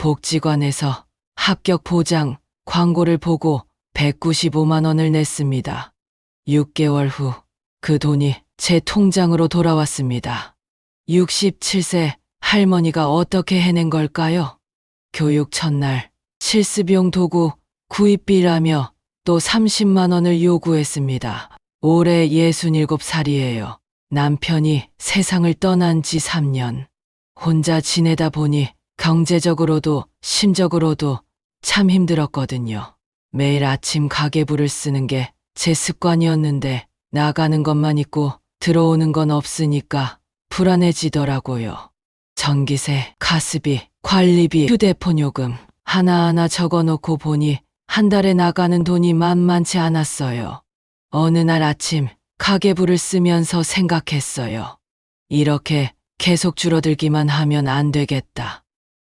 복지관에서 합격 보장 광고를 보고 195만 원을 냈습니다. 6개월 후 그 돈이 제 통장으로 돌아왔습니다. 67세 할머니가 어떻게 해낸 걸까요? 교육 첫날 실습용 도구 구입비라며 또 30만 원을 요구했습니다. 올해 67살이에요. 남편이 세상을 떠난 지 3년. 혼자 지내다 보니 경제적으로도 심적으로도 참 힘들었거든요. 매일 아침 가계부를 쓰는 게 제 습관이었는데 나가는 것만 있고 들어오는 건 없으니까 불안해지더라고요. 전기세, 가스비, 관리비, 휴대폰 요금 하나하나 적어놓고 보니 한 달에 나가는 돈이 만만치 않았어요. 어느 날 아침 가계부를 쓰면서 생각했어요. 이렇게 계속 줄어들기만 하면 안 되겠다.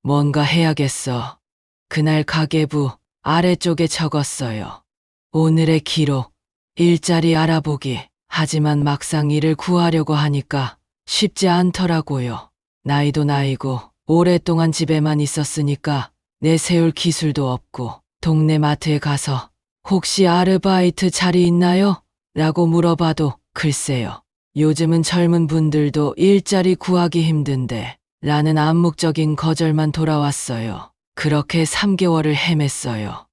뭔가 해야겠어. 그날 가계부 아래쪽에 적었어요. 오늘의 기록, 일자리 알아보기. 하지만 막상 일을 구하려고 하니까 쉽지 않더라고요. 나이도 나이고 오랫동안 집에만 있었으니까 내세울 기술도 없고 동네 마트에 가서 혹시 아르바이트 자리 있나요? 라고 물어봐도 글쎄요. 요즘은 젊은 분들도 일자리 구하기 힘든데 라는 암묵적인 거절만 돌아왔어요. 그렇게 3개월을 헤맸어요.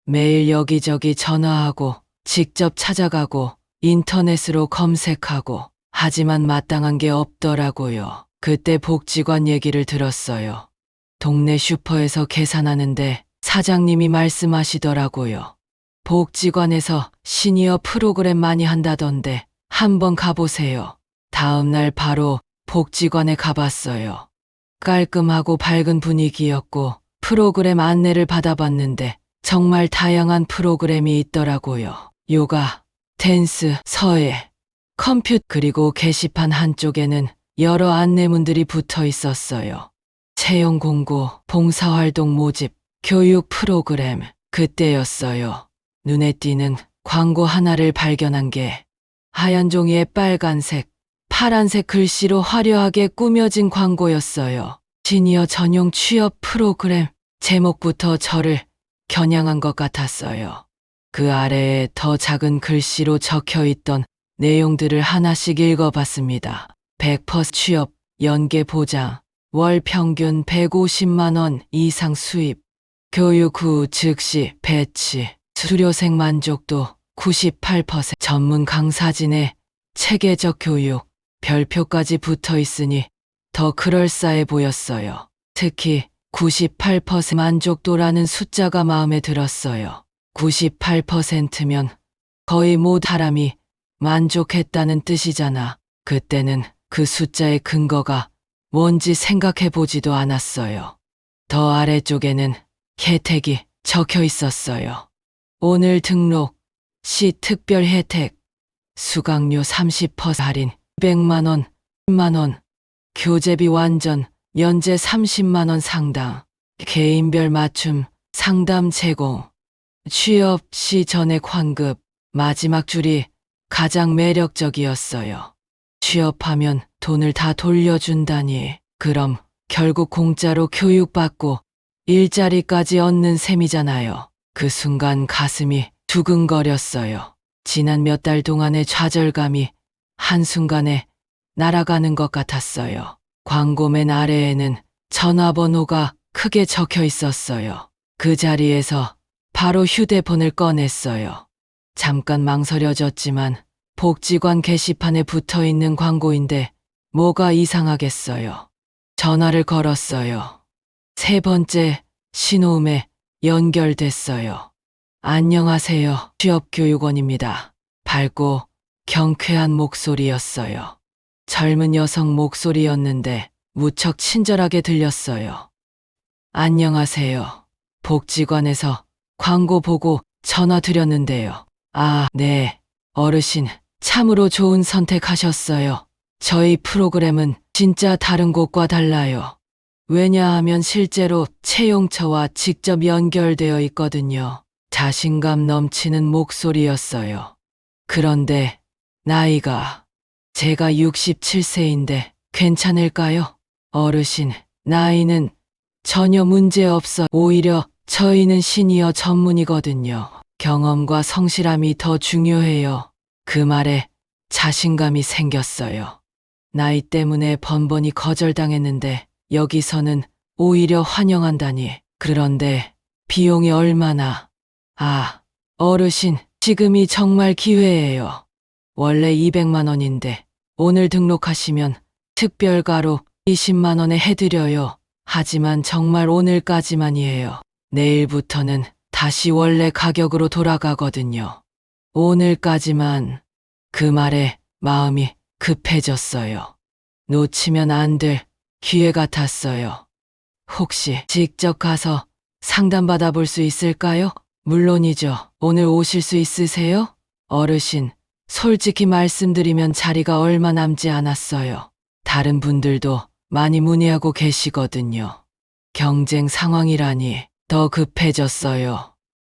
매일 여기저기 전화하고 직접 찾아가고 인터넷으로 검색하고 하지만 마땅한 게 없더라고요. 그때 복지관 얘기를 들었어요. 동네 슈퍼에서 계산하는데 사장님이 말씀하시더라고요. 복지관에서 시니어 프로그램 많이 한다던데 한번 가보세요. 다음 날 바로 복지관에 가봤어요. 깔끔하고 밝은 분위기였고 프로그램 안내를 받아봤는데 정말 다양한 프로그램이 있더라고요. 요가, 댄스, 서예, 컴퓨터 그리고 게시판 한쪽에는 여러 안내문들이 붙어 있었어요. 채용 공고, 봉사활동 모집, 교육 프로그램. 그때였어요. 눈에 띄는 광고 하나를 발견한 게 하얀 종이에 빨간색, 파란색 글씨로 화려하게 꾸며진 광고였어요. 시니어 전용 취업 프로그램. 제목부터 저를 겨냥한 것 같았어요. 그 아래에 더 작은 글씨로 적혀 있던 내용들을 하나씩 읽어봤습니다. 100% 취업, 연계 보장, 월 평균 150만 원 이상 수입, 교육 후 즉시 배치, 수료생 만족도 98%, 전문 강사진의 체계적 교육, 별표까지 붙어 있으니 더 그럴싸해 보였어요. 특히 98% 만족도라는 숫자가 마음에 들었어요. 98%면 거의 모든 사람이 만족했다는 뜻이잖아. 그때는 그 숫자의 근거가 뭔지 생각해 보지도 않았어요. 더 아래쪽에는 혜택이 적혀 있었어요. 오늘 등록 시 특별 혜택, 수강료 30% 할인, 200만 원, 10만 원, 교재비 완전 연재 30만 원 상당, 개인별 맞춤 상담 제공, 취업 시 전액 환급. 마지막 줄이 가장 매력적이었어요. 취업하면 돈을 다 돌려준다니. 그럼 결국 공짜로 교육받고 일자리까지 얻는 셈이잖아요. 그 순간 가슴이 두근거렸어요. 지난 몇 달 동안의 좌절감이 한순간에 날아가는 것 같았어요. 광고 맨 아래에는 전화번호가 크게 적혀 있었어요. 그 자리에서 바로 휴대폰을 꺼냈어요. 잠깐 망설여졌지만 복지관 게시판에 붙어 있는 광고인데 뭐가 이상하겠어요. 전화를 걸었어요. 세 번째 신호음에 연결됐어요. 안녕하세요. 취업교육원입니다. 밝고 경쾌한 목소리였어요. 젊은 여성 목소리였는데 무척 친절하게 들렸어요. 안녕하세요. 복지관에서 광고 보고 전화 드렸는데요. 아, 네. 어르신, 참으로 좋은 선택하셨어요. 저희 프로그램은 진짜 다른 곳과 달라요. 왜냐하면 실제로 채용처와 직접 연결되어 있거든요. 자신감 넘치는 목소리였어요. 그런데 나이가 제가 67세인데 괜찮을까요? 어르신, 나이는 전혀 문제 없어. 오히려 저희는 시니어 전문이거든요. 경험과 성실함이 더 중요해요. 그 말에 자신감이 생겼어요. 나이 때문에 번번이 거절당했는데 여기서는 오히려 환영한다니. 그런데 비용이 얼마나? 아, 어르신, 지금이 정말 기회예요. 원래 200만 원인데 오늘 등록하시면 특별가로 20만 원에 해드려요. 하지만 정말 오늘까지만이에요. 내일부터는 다시 원래 가격으로 돌아가거든요. 오늘까지만. 그 말에 마음이 급해졌어요. 놓치면 안 될 기회 같았어요. 혹시 직접 가서 상담받아 볼 수 있을까요? 물론이죠. 오늘 오실 수 있으세요? 어르신, 솔직히 말씀드리면 자리가 얼마 남지 않았어요. 다른 분들도 많이 문의하고 계시거든요. 경쟁 상황이라니 더 급해졌어요.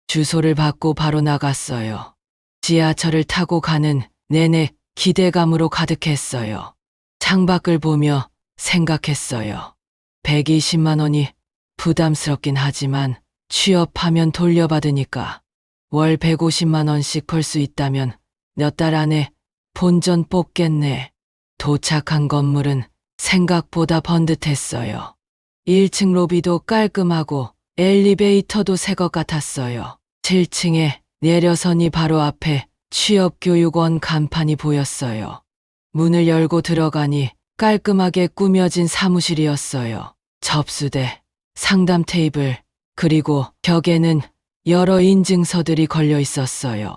주소를 받고 바로 나갔어요. 지하철을 타고 가는 내내 기대감으로 가득했어요. 창밖을 보며 생각했어요. 120만 원이 부담스럽긴 하지만 취업하면 돌려받으니까 월 150만 원씩 벌 수 있다면 몇 달 안에 본전 뽑겠네. 도착한 건물은 생각보다 번듯했어요. 1층 로비도 깔끔하고 엘리베이터도 새 것 같았어요. 7층에 내려서니 바로 앞에 취업교육원 간판이 보였어요. 문을 열고 들어가니 깔끔하게 꾸며진 사무실이었어요. 접수대, 상담 테이블, 그리고 벽에는 여러 인증서들이 걸려 있었어요.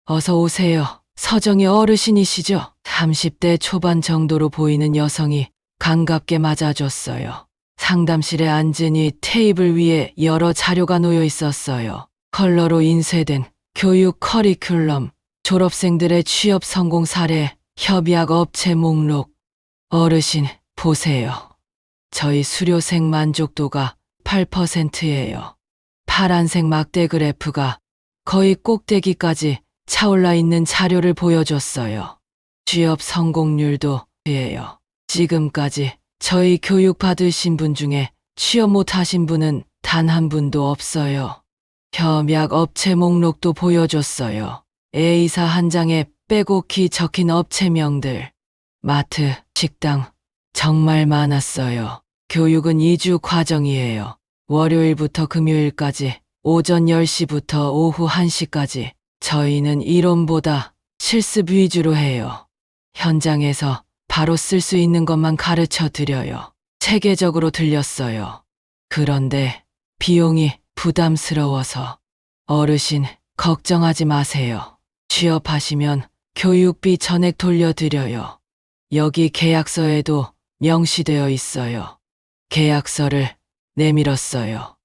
어서 오세요. 서정희 어르신이시죠? 30대 초반 정도로 보이는 여성이 반갑게 맞아줬어요. 상담실에 앉으니 테이블 위에 여러 자료가 놓여 있었어요. 컬러로 인쇄된 교육 커리큘럼, 졸업생들의 취업 성공 사례, 협약 업체 목록. 어르신, 보세요. 저희 수료생 만족도가 8%예요. 파란색 막대 그래프가 거의 꼭대기까지 차올라 있는 자료를 보여줬어요. 취업 성공률도 예요. 지금까지 저희 교육 받으신 분 중에 취업 못하신 분은 단 한 분도 없어요. 협약 업체 목록도 보여줬어요. A사 한 장에 빼곡히 적힌 업체명들. 마트, 식당, 정말 많았어요. 교육은 2주 과정이에요. 월요일부터 금요일까지 오전 10시부터 오후 1시까지. 저희는 이론보다 실습 위주로 해요. 현장에서 바로 쓸 수 있는 것만 가르쳐 드려요. 체계적으로 들렸어요. 그런데 비용이 부담스러워서. 어르신, 걱정하지 마세요. 취업하시면 교육비 전액 돌려드려요. 여기 계약서에도 명시되어 있어요. 계약서를 내밀었어요.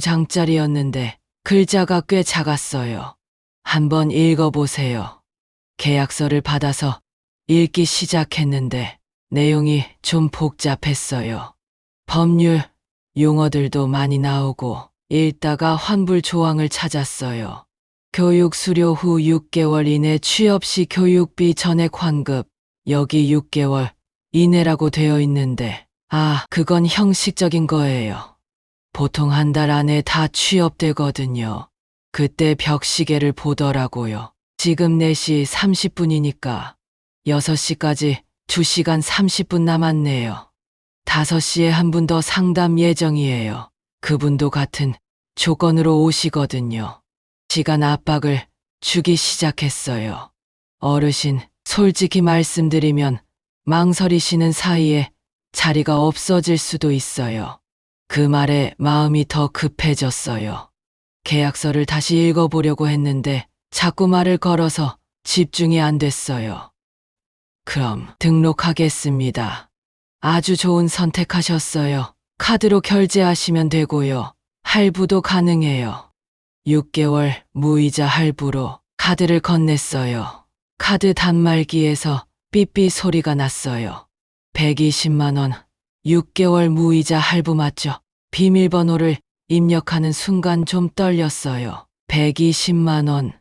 A2장짜리였는데 글자가 꽤 작았어요. 한번 읽어보세요. 계약서를 받아서 읽기 시작했는데 내용이 좀 복잡했어요. 법률 용어들도 많이 나오고 읽다가 환불 조항을 찾았어요. 교육 수료 후 6개월 이내 취업 시 교육비 전액 환급. 여기 6개월 이내라고 되어 있는데 그건 형식적인 거예요. 보통 한 달 안에 다 취업되거든요. 그때 벽시계를 보더라고요. 지금 4시 30분이니까 6시까지 2시간 30분 남았네요. 5시에 한 분 더 상담 예정이에요. 그분도 같은 조건으로 오시거든요. 시간 압박을 주기 시작했어요. 어르신, 솔직히 말씀드리면 망설이시는 사이에 자리가 없어질 수도 있어요. 그 말에 마음이 더 급해졌어요. 계약서를 다시 읽어보려고 했는데 자꾸 말을 걸어서 집중이 안 됐어요. 그럼 등록하겠습니다. 아주 좋은 선택하셨어요. 카드로 결제하시면 되고요. 할부도 가능해요. 6개월 무이자 할부로 카드를 건넸어요. 카드 단말기에서 삐삐 소리가 났어요. 120만 원, 6개월 무이자 할부 맞죠? 비밀번호를 입력하는 순간 좀 떨렸어요. 120만 원.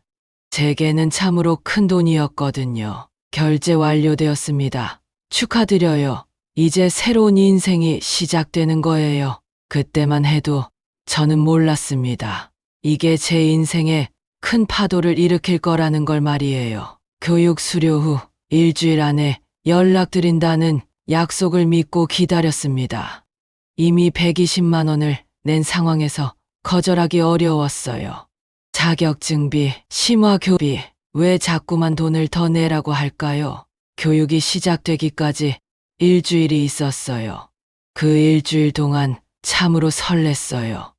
제게는 참으로 큰 돈이었거든요. 결제 완료되었습니다. 축하드려요. 이제 새로운 인생이 시작되는 거예요. 그때만 해도 저는 몰랐습니다. 이게 제 인생에 큰 파도를 일으킬 거라는 걸 말이에요. 교육 수료 후 일주일 안에 연락드린다는 약속을 믿고 기다렸습니다. 이미 120만 원을 낸 상황에서 거절하기 어려웠어요. 자격증비, 심화교비, 왜 자꾸만 돈을 더 내라고 할까요? 교육이 시작되기까지 일주일이 있었어요. 그 일주일 동안 참으로 설렜어요.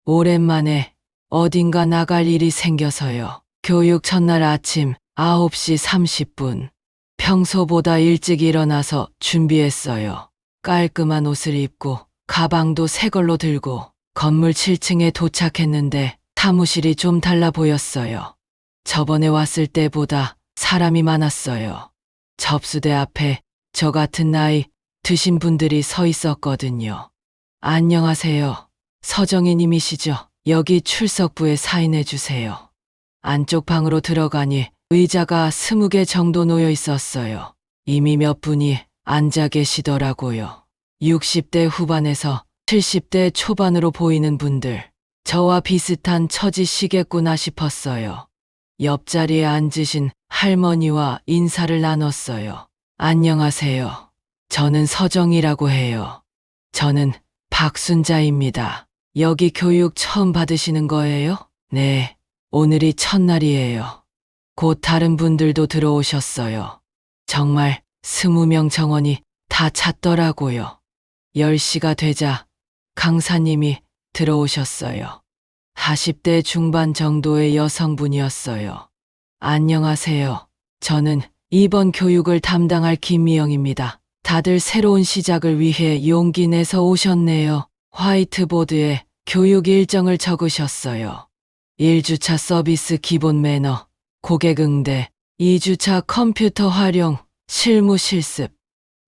오랜만에 어딘가 나갈 일이 생겨서요. 교육 첫날 아침 9시 30분. 평소보다 일찍 일어나서 준비했어요. 깔끔한 옷을 입고 가방도 새 걸로 들고 건물 7층에 도착했는데 사무실이 좀 달라 보였어요. 저번에 왔을 때보다 사람이 많았어요. 접수대 앞에 저 같은 나이 드신 분들이 서 있었거든요. 안녕하세요. 서정희님이시죠? 여기 출석부에 사인해 주세요. 안쪽 방으로 들어가니 의자가 20개 정도 놓여 있었어요. 이미 몇 분이 앉아 계시더라고요. 60대 후반에서 70대 초반으로 보이는 분들. 저와 비슷한 처지시겠구나 싶었어요. 옆자리에 앉으신 할머니와 인사를 나눴어요. 안녕하세요. 저는 서정이라고 해요. 저는 박순자입니다. 여기 교육 처음 받으시는 거예요? 네, 오늘이 첫날이에요. 곧 다른 분들도 들어오셨어요. 정말 20명 정원이 다 찼더라고요. 10시가 되자 강사님이 들어오셨어요. 40대 중반 정도의 여성분이었어요. 안녕하세요. 저는 이번 교육을 담당할 김미영입니다. 다들 새로운 시작을 위해 용기 내서 오셨네요. 화이트보드에 교육 일정을 적으셨어요. 1주차 서비스 기본 매너, 고객 응대, 2주차 컴퓨터 활용, 실무 실습.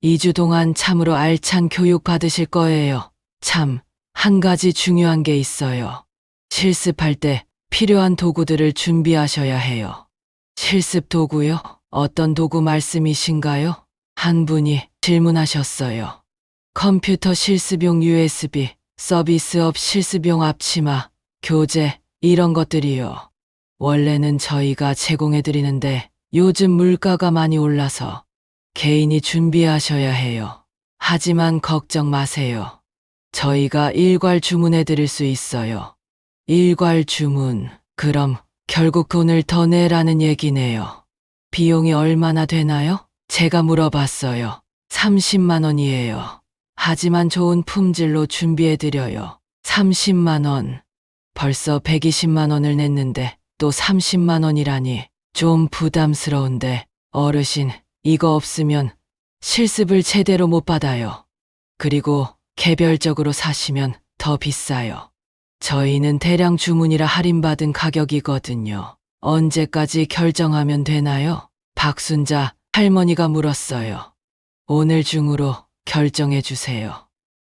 2주 동안 참으로 알찬 교육 받으실 거예요. 참, 한 가지 중요한 게 있어요. 실습할 때 필요한 도구들을 준비하셔야 해요. 실습 도구요? 어떤 도구 말씀이신가요? 한 분이 질문하셨어요. 컴퓨터 실습용 USB, 서비스업 실습용 앞치마, 교재, 이런 것들이요. 원래는 저희가 제공해드리는데 요즘 물가가 많이 올라서 개인이 준비하셔야 해요. 하지만 걱정 마세요. 저희가 일괄 주문해드릴 수 있어요. 일괄 주문, 그럼 결국 돈을 더 내라는 얘기네요. 비용이 얼마나 되나요? 제가 물어봤어요. 30만 원이에요. 하지만 좋은 품질로 준비해드려요. 30만 원. 벌써 120만 원을 냈는데 또 30만 원이라니 좀 부담스러운데 어르신, 이거 없으면 실습을 제대로 못 받아요. 그리고 개별적으로 사시면 더 비싸요. 저희는 대량 주문이라 할인받은 가격이거든요. 언제까지 결정하면 되나요? 박순자 할머니가 물었어요. 오늘 중으로 결정해 주세요.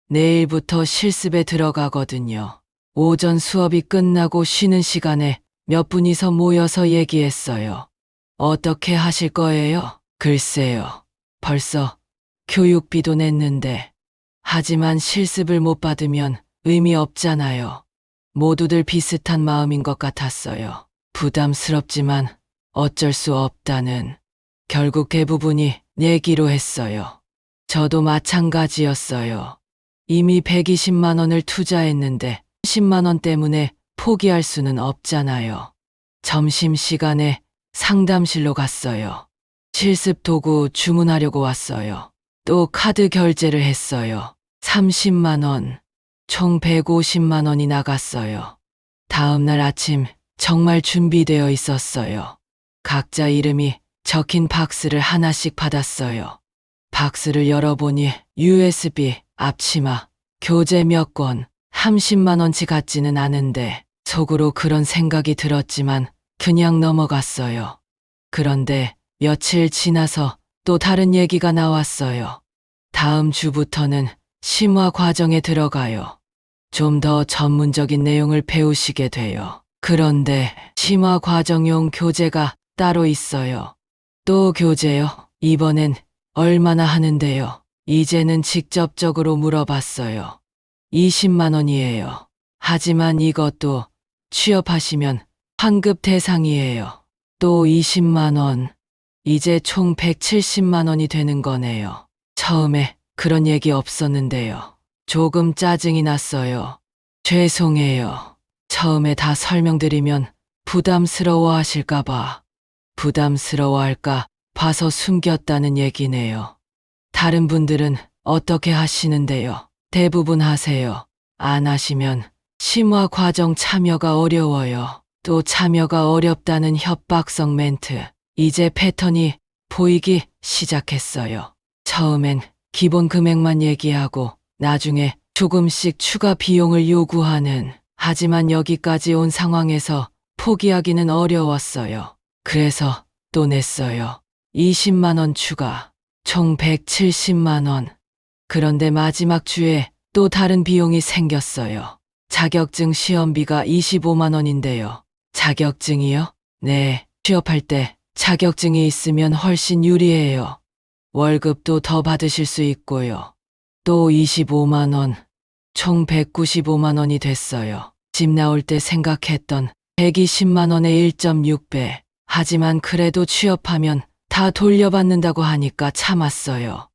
내일부터 실습에 들어가거든요. 오전 수업이 끝나고 쉬는 시간에 몇 분이서 모여서 얘기했어요. 어떻게 하실 거예요? 글쎄요. 벌써 교육비도 냈는데. 하지만 실습을 못 받으면 의미 없잖아요. 모두들 비슷한 마음인 것 같았어요. 부담스럽지만 어쩔 수 없다는. 결국 대부분이 내기로 했어요. 저도 마찬가지였어요. 이미 120만 원을 투자했는데 10만 원 때문에 포기할 수는 없잖아요. 점심시간에 상담실로 갔어요. 실습 도구 주문하려고 왔어요. 또 카드 결제를 했어요. 30만 원, 총 150만 원이 나갔어요. 다음날 아침 정말 준비되어 있었어요. 각자 이름이 적힌 박스를 하나씩 받았어요. 박스를 열어보니 USB, 앞치마, 교재 몇 권, 30만 원치 같지는 않은데 속으로 그런 생각이 들었지만 그냥 넘어갔어요. 그런데 며칠 지나서 또 다른 얘기가 나왔어요. 다음 주부터는 심화 과정에 들어가요. 좀 더 전문적인 내용을 배우시게 돼요. 그런데 심화 과정용 교재가 따로 있어요. 또 교재요? 이번엔 얼마나 하는데요? 이제는 직접적으로 물어봤어요. 20만 원이에요. 하지만 이것도 취업하시면 환급 대상이에요. 또 20만 원. 이제 총 170만 원이 되는 거네요. 처음에 그런 얘기 없었는데요. 조금 짜증이 났어요. 죄송해요. 처음에 다 설명드리면 부담스러워 하실까봐. 부담스러워할까 봐서 숨겼다는 얘기네요. 다른 분들은 어떻게 하시는데요? 대부분 하세요. 안 하시면 심화 과정 참여가 어려워요. 또 참여가 어렵다는 협박성 멘트. 이제 패턴이 보이기 시작했어요. 처음엔 기본 금액만 얘기하고 나중에 조금씩 추가 비용을 요구하는. 하지만 여기까지 온 상황에서 포기하기는 어려웠어요. 그래서 또 냈어요. 20만 원 추가. 총 170만 원. 그런데 마지막 주에 또 다른 비용이 생겼어요. 자격증 시험비가 25만 원인데요. 자격증이요? 네, 취업할 때 자격증이 있으면 훨씬 유리해요. 월급도 더 받으실 수 있고요. 또 25만 원. 총 195만 원이 됐어요. 집 나올 때 생각했던 120만 원의 1.6배. 하지만 그래도 취업하면 다 돌려받는다고 하니까 참았어요.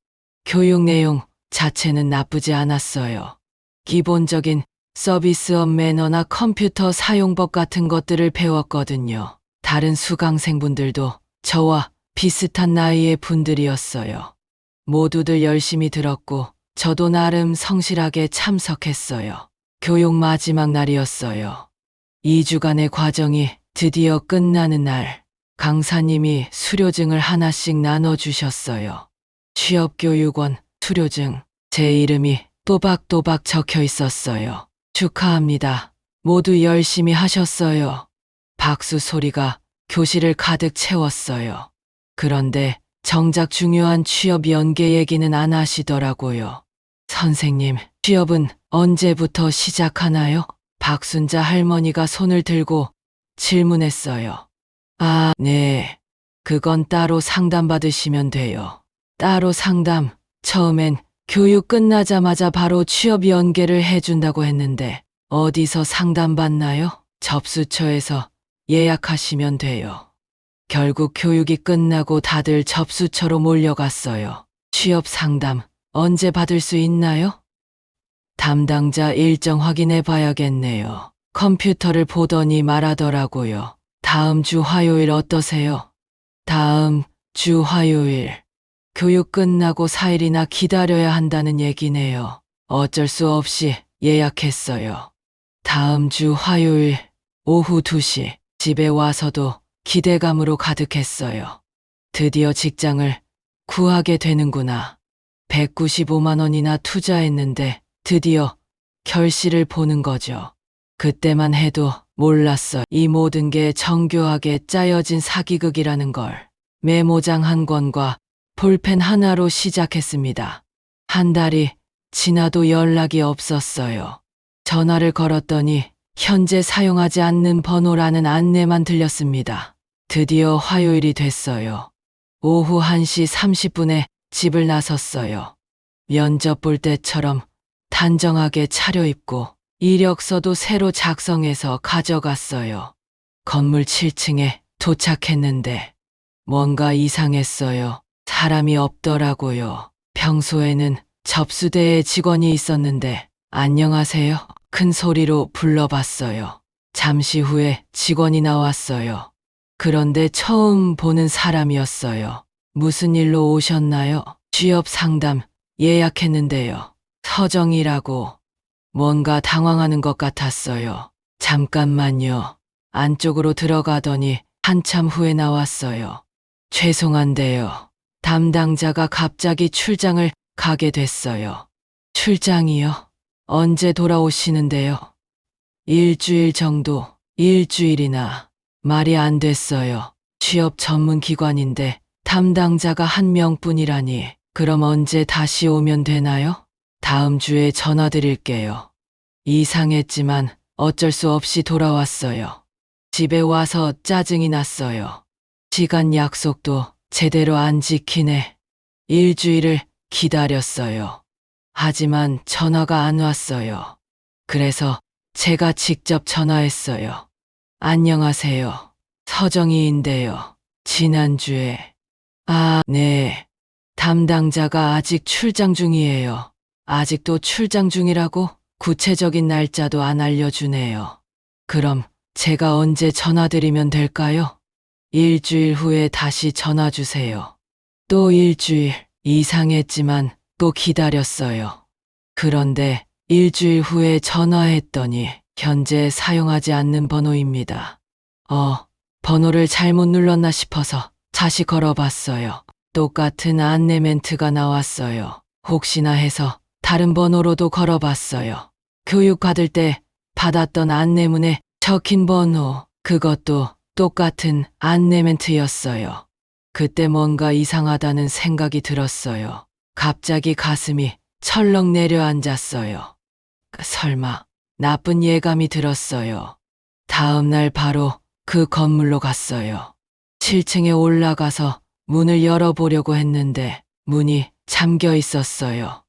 교육 내용 자체는 나쁘지 않았어요. 기본적인 서비스업 매너나 컴퓨터 사용법 같은 것들을 배웠거든요. 다른 수강생분들도 저와 비슷한 나이의 분들이었어요. 모두들 열심히 들었고 저도 나름 성실하게 참석했어요. 교육 마지막 날이었어요. 2주간의 과정이 드디어 끝나는 날, 강사님이 수료증을 하나씩 나눠주셨어요. 취업교육원 수료증, 제 이름이 또박또박 적혀 있었어요. 축하합니다. 모두 열심히 하셨어요. 박수 소리가 교실을 가득 채웠어요. 그런데 정작 중요한 취업 연계 얘기는 안 하시더라고요. 선생님, 취업은 언제부터 시작하나요? 박순자 할머니가 손을 들고 질문했어요. 아, 네. 그건 따로 상담받으시면 돼요. 따로 상담. 처음엔 교육 끝나자마자 바로 취업 연계를 해준다고 했는데 어디서 상담받나요? 접수처에서 예약하시면 돼요. 결국 교육이 끝나고 다들 접수처로 몰려갔어요. 취업 상담 언제 받을 수 있나요? 담당자 일정 확인해 봐야겠네요. 컴퓨터를 보더니 말하더라고요. 다음 주 화요일 어떠세요? 다음 주 화요일. 교육 끝나고 4일이나 기다려야 한다는 얘기네요. 어쩔 수 없이 예약했어요. 다음 주 화요일 오후 2시. 집에 와서도 기대감으로 가득했어요. 드디어 직장을 구하게 되는구나. 195만 원이나 투자했는데 드디어 결실을 보는 거죠. 그때만 해도 몰랐어요. 이 모든 게 정교하게 짜여진 사기극이라는 걸. 메모장 한 권과 볼펜 하나로 시작했습니다. 한 달이 지나도 연락이 없었어요. 전화를 걸었더니 현재 사용하지 않는 번호라는 안내만 들렸습니다. 드디어 화요일이 됐어요. 오후 1시 30분에 집을 나섰어요. 면접 볼 때처럼 단정하게 차려입고 이력서도 새로 작성해서 가져갔어요. 건물 7층에 도착했는데 뭔가 이상했어요. 사람이 없더라고요. 평소에는 접수대에 직원이 있었는데 안녕하세요. 큰 소리로 불러봤어요. 잠시 후에 직원이 나왔어요. 그런데 처음 보는 사람이었어요. 무슨 일로 오셨나요? 취업 상담 예약했는데요. 서정이라고. 뭔가 당황하는 것 같았어요. 잠깐만요. 안쪽으로 들어가더니 한참 후에 나왔어요. 죄송한데요. 담당자가 갑자기 출장을 가게 됐어요. 출장이요? 언제 돌아오시는데요? 일주일 정도, 일주일이나. 말이 안 됐어요. 취업 전문 기관인데 담당자가 한 명뿐이라니. 그럼 언제 다시 오면 되나요? 다음 주에 전화 드릴게요. 이상했지만 어쩔 수 없이 돌아왔어요. 집에 와서 짜증이 났어요. 시간 약속도 제대로 안 지키네. 일주일을 기다렸어요. 하지만 전화가 안 왔어요. 그래서 제가 직접 전화했어요. 안녕하세요. 서정희인데요. 지난주에. 아, 네. 담당자가 아직 출장 중이에요. 아직도 출장 중이라고? 구체적인 날짜도 안 알려주네요. 그럼 제가 언제 전화드리면 될까요? 일주일 후에 다시 전화 주세요. 또 일주일 이상했지만 또 기다렸어요. 그런데 일주일 후에 전화했더니 현재 사용하지 않는 번호입니다. 번호를 잘못 눌렀나 싶어서 다시 걸어봤어요. 똑같은 안내 멘트가 나왔어요. 혹시나 해서 다른 번호로도 걸어봤어요. 교육 받을 때 받았던 안내문에 적힌 번호, 그것도 똑같은 안내 멘트였어요. 그때 뭔가 이상하다는 생각이 들었어요. 갑자기 가슴이 철렁 내려앉았어요. 설마 나쁜 예감이 들었어요. 다음 날 바로 그 건물로 갔어요. 7층에 올라가서 문을 열어보려고 했는데 문이 잠겨 있었어요.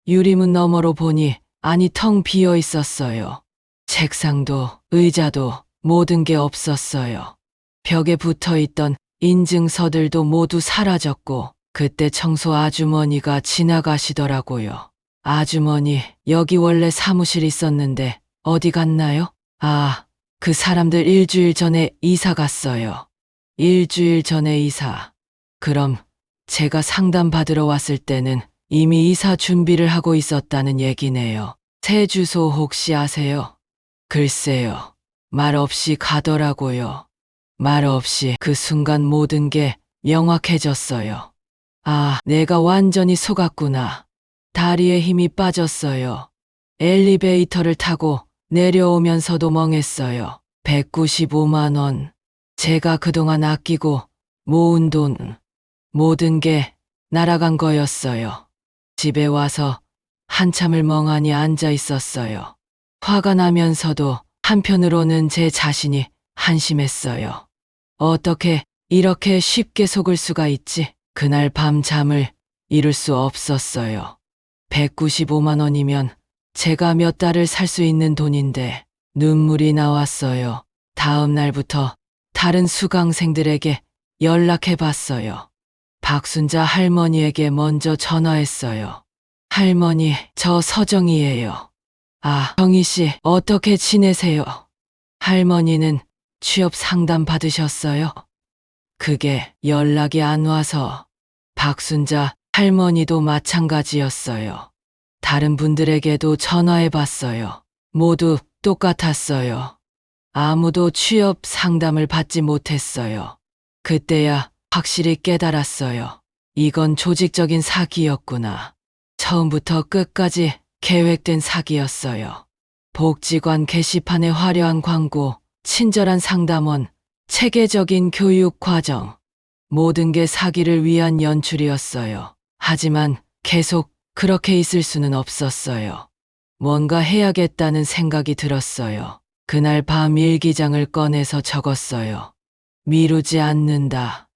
유리문 너머로 보니 안이 텅 비어 있었어요. 책상도 의자도 모든 게 없었어요. 벽에 붙어 있던 인증서들도 모두 사라졌고 그때 청소 아주머니가 지나가시더라고요. 아주머니, 여기 원래 사무실 있었는데 어디 갔나요? 아, 그 사람들 일주일 전에 이사 갔어요. 일주일 전에 이사. 그럼 제가 상담 받으러 왔을 때는 이미 이사 준비를 하고 있었다는 얘기네요. 새 주소 혹시 아세요? 글쎄요. 말 없이 가더라고요. 말 없이 그 순간 모든 게 명확해졌어요. 아, 내가 완전히 속았구나. 다리에 힘이 빠졌어요. 엘리베이터를 타고 내려오면서도 멍했어요. 195만 원. 제가 그동안 아끼고 모은 돈, 모든 게 날아간 거였어요. 집에 와서 한참을 멍하니 앉아 있었어요. 화가 나면서도 한편으로는 제 자신이 한심했어요. 어떻게 이렇게 쉽게 속을 수가 있지? 그날 밤 잠을 이룰 수 없었어요. 195만 원이면 제가 몇 달을 살 수 있는 돈인데 눈물이 나왔어요. 다음 날부터 다른 수강생들에게 연락해 봤어요. 박순자 할머니에게 먼저 전화했어요. 할머니, 저 서정희예요. 아, 정희 씨, 어떻게 지내세요? 할머니는 취업 상담 받으셨어요? 그게 연락이 안 와서. 박순자 할머니도 마찬가지였어요. 다른 분들에게도 전화해 봤어요. 모두 똑같았어요. 아무도 취업 상담을 받지 못했어요. 그때야 확실히 깨달았어요. 이건 조직적인 사기였구나. 처음부터 끝까지 계획된 사기였어요. 복지관 게시판의 화려한 광고, 친절한 상담원, 체계적인 교육 과정. 모든 게 사기를 위한 연출이었어요. 하지만 계속 그렇게 있을 수는 없었어요. 뭔가 해야겠다는 생각이 들었어요. 그날 밤 일기장을 꺼내서 적었어요. 미루지 않는다.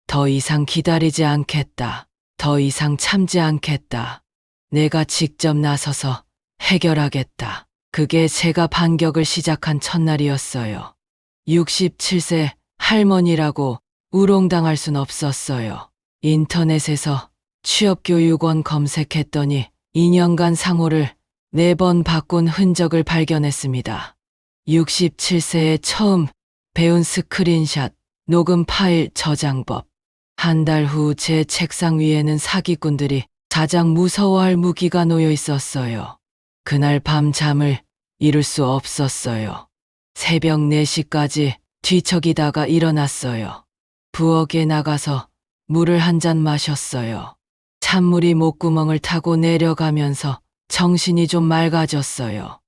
더 이상 기다리지 않겠다. 더 이상 참지 않겠다. 내가 직접 나서서 해결하겠다. 그게 제가 반격을 시작한 첫날이었어요. 67세 할머니라고 우롱당할 순 없었어요. 인터넷에서 취업교육원 검색했더니 2년간 상호를 4번 바꾼 흔적을 발견했습니다. 67세에 처음 배운 스크린샷, 녹음 파일 저장법. 한 달 후 제 책상 위에는 사기꾼들이 가장 무서워할 무기가 놓여 있었어요. 그날 밤 잠을 이룰 수 없었어요. 새벽 4시까지 뒤척이다가 일어났어요. 부엌에 나가서 물을 한 잔 마셨어요. 찬물이 목구멍을 타고 내려가면서 정신이 좀 맑아졌어요.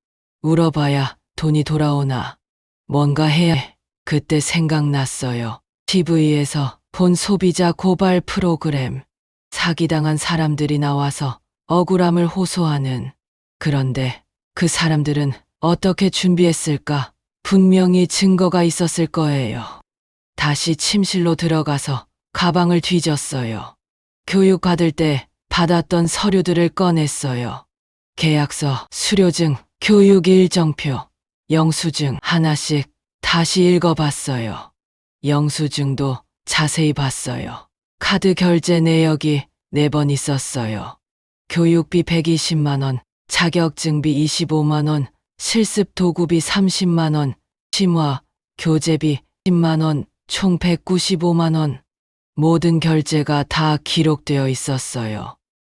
울어봐야 돈이 돌아오나. 뭔가 해야 해. 그때 생각났어요. TV에서 본 소비자 고발 프로그램. 사기당한 사람들이 나와서 억울함을 호소하는. 그런데 그 사람들은 어떻게 준비했을까? 분명히 증거가 있었을 거예요. 다시 침실로 들어가서 가방을 뒤졌어요. 교육 받을 때 받았던 서류들을 꺼냈어요. 계약서, 수료증, 교육 일정표, 영수증 하나씩 다시 읽어봤어요. 영수증도 자세히 봤어요. 카드 결제 내역이 4번 있었어요. 교육비 120만 원, 자격증비 25만 원, 실습 도구비 30만 원, 심화, 교재비 10만 원, 총 195만 원. 모든 결제가 다 기록되어 있었어요.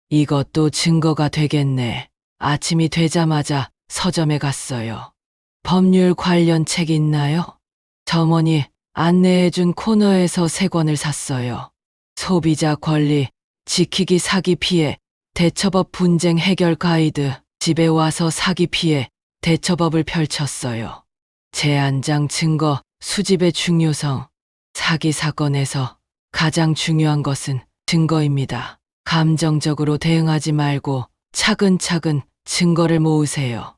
이것도 증거가 되겠네. 아침이 되자마자 서점에 갔어요. 법률 관련 책 있나요? 점원이 안내해준 코너에서 3권을 샀어요. 소비자 권리, 지키기 사기 피해, 대처법 분쟁 해결 가이드, 집에 와서 사기 피해, 대처법을 펼쳤어요. 제한장 증거, 수집의 중요성. 사기 사건에서 가장 중요한 것은 증거입니다. 감정적으로 대응하지 말고 차근차근 증거를 모으세요.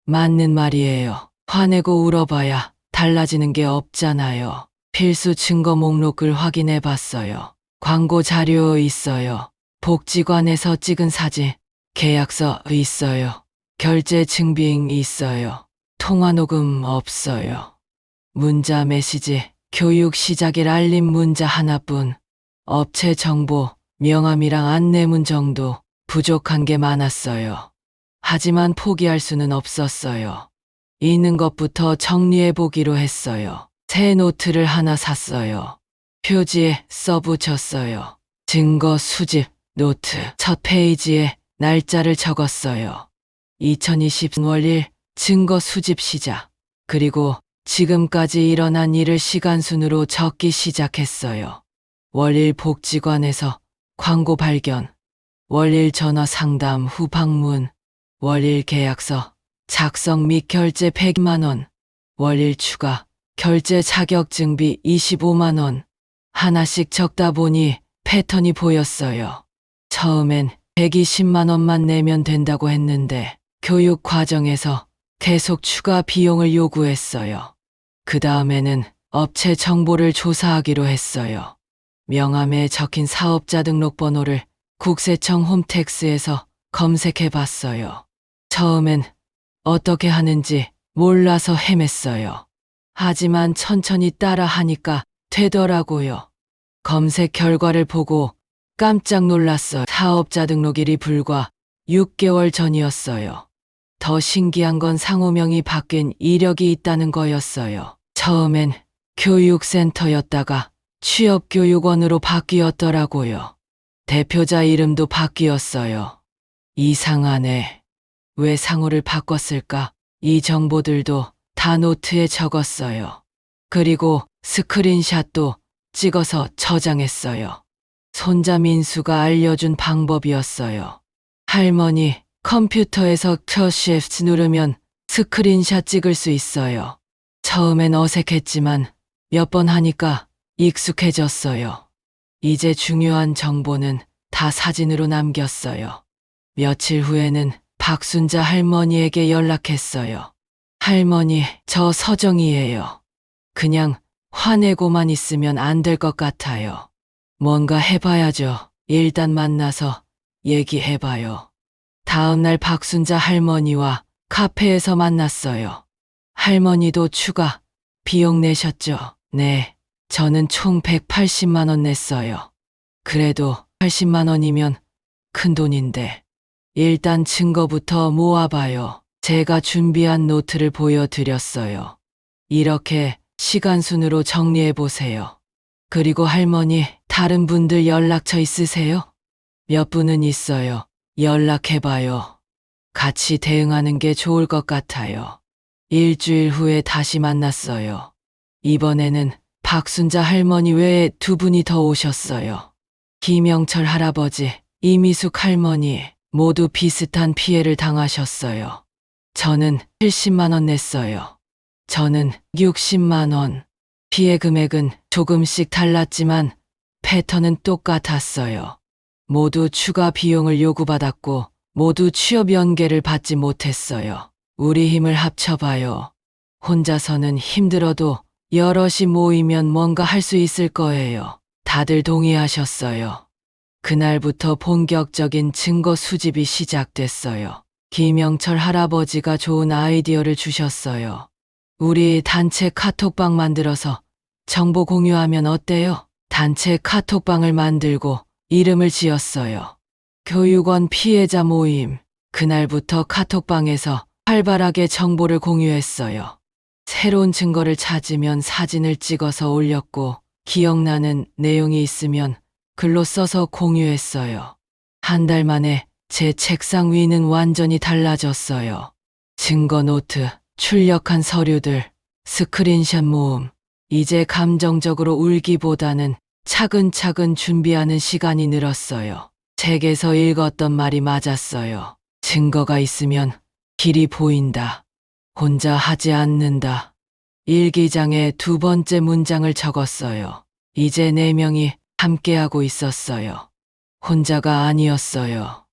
맞는 말이에요. 화내고 울어봐야 달라지는 게 없잖아요. 필수 증거 목록을 확인해 봤어요. 광고 자료 있어요. 복지관에서 찍은 사진, 계약서 있어요. 결제 증빙 있어요. 통화 녹음 없어요. 문자 메시지, 교육 시작일 알림 문자 하나뿐. 업체 정보, 명함이랑 안내문 정도. 부족한 게 많았어요. 하지만 포기할 수는 없었어요. 있는 것부터 정리해 보기로 했어요. 새 노트를 하나 샀어요. 표지에 써붙였어요. 증거 수집 노트. 첫 페이지에 날짜를 적었어요. 2020월 1일 증거 수집 시작. 그리고 지금까지 일어난 일을 시간순으로 적기 시작했어요. 월일 복지관에서 광고 발견, 월일 전화 상담 후 방문, 월일 계약서 작성 및 결제 100만 원, 월일 추가 결제 자격증비 25만 원. 하나씩 적다 보니 패턴이 보였어요. 처음엔 120만 원만 내면 된다고 했는데 교육 과정에서 계속 추가 비용을 요구했어요. 그 다음에는 업체 정보를 조사하기로 했어요. 명함에 적힌 사업자 등록번호를 국세청 홈택스에서 검색해 봤어요. 처음엔 어떻게 하는지 몰라서 헤맸어요. 하지만 천천히 따라 하니까 되더라고요. 검색 결과를 보고 깜짝 놀랐어요. 사업자 등록일이 불과 6개월 전이었어요. 더 신기한 건 상호명이 바뀐 이력이 있다는 거였어요. 처음엔 교육센터였다가 취업교육원으로 바뀌었더라고요. 대표자 이름도 바뀌었어요. 이상하네. 왜 상호를 바꿨을까? 이 정보들도 다 노트에 적었어요. 그리고 스크린샷도 찍어서 저장했어요. 손자 민수가 알려준 방법이었어요. 할머니, 컴퓨터에서 Shift 누르면 스크린샷 찍을 수 있어요. 처음엔 어색했지만 몇 번 하니까 익숙해졌어요. 이제 중요한 정보는 다 사진으로 남겼어요. 며칠 후에는 박순자 할머니에게 연락했어요. 할머니, 저 서정이에요. 그냥 화내고만 있으면 안 될 것 같아요. 뭔가 해봐야죠. 일단 만나서 얘기해봐요. 다음날 박순자 할머니와 카페에서 만났어요. 할머니도 추가 비용 내셨죠? 네, 저는 총 180만 원 냈어요. 그래도 80만 원이면 큰 돈인데 일단 증거부터 모아봐요. 제가 준비한 노트를 보여드렸어요. 이렇게 시간순으로 정리해보세요. 그리고 할머니, 다른 분들 연락처 있으세요? 몇 분은 있어요. 연락해봐요. 같이 대응하는 게 좋을 것 같아요. 일주일 후에 다시 만났어요. 이번에는 박순자 할머니 외에 2분이 더 오셨어요. 김영철 할아버지, 이미숙 할머니 모두 비슷한 피해를 당하셨어요. 저는 70만 원 냈어요. 저는 60만 원. 피해 금액은 조금씩 달랐지만 패턴은 똑같았어요. 모두 추가 비용을 요구받았고 모두 취업 연계를 받지 못했어요. 우리 힘을 합쳐봐요. 혼자서는 힘들어도 여럿이 모이면 뭔가 할 수 있을 거예요. 다들 동의하셨어요. 그날부터 본격적인 증거 수집이 시작됐어요. 김영철 할아버지가 좋은 아이디어를 주셨어요. 우리 단체 카톡방 만들어서 정보 공유하면 어때요? 단체 카톡방을 만들고 이름을 지었어요. 교육원 피해자 모임. 그날부터 카톡방에서 활발하게 정보를 공유했어요. 새로운 증거를 찾으면 사진을 찍어서 올렸고 기억나는 내용이 있으면 글로 써서 공유했어요. 한 달 만에 제 책상 위는 완전히 달라졌어요. 증거 노트, 출력한 서류들, 스크린샷 모음. 이제 감정적으로 울기보다는 차근차근 준비하는 시간이 늘었어요. 책에서 읽었던 말이 맞았어요. 증거가 있으면 길이 보인다. 혼자 하지 않는다. 일기장에 두 번째 문장을 적었어요. 이제 4명이 함께하고 있었어요. 혼자가 아니었어요.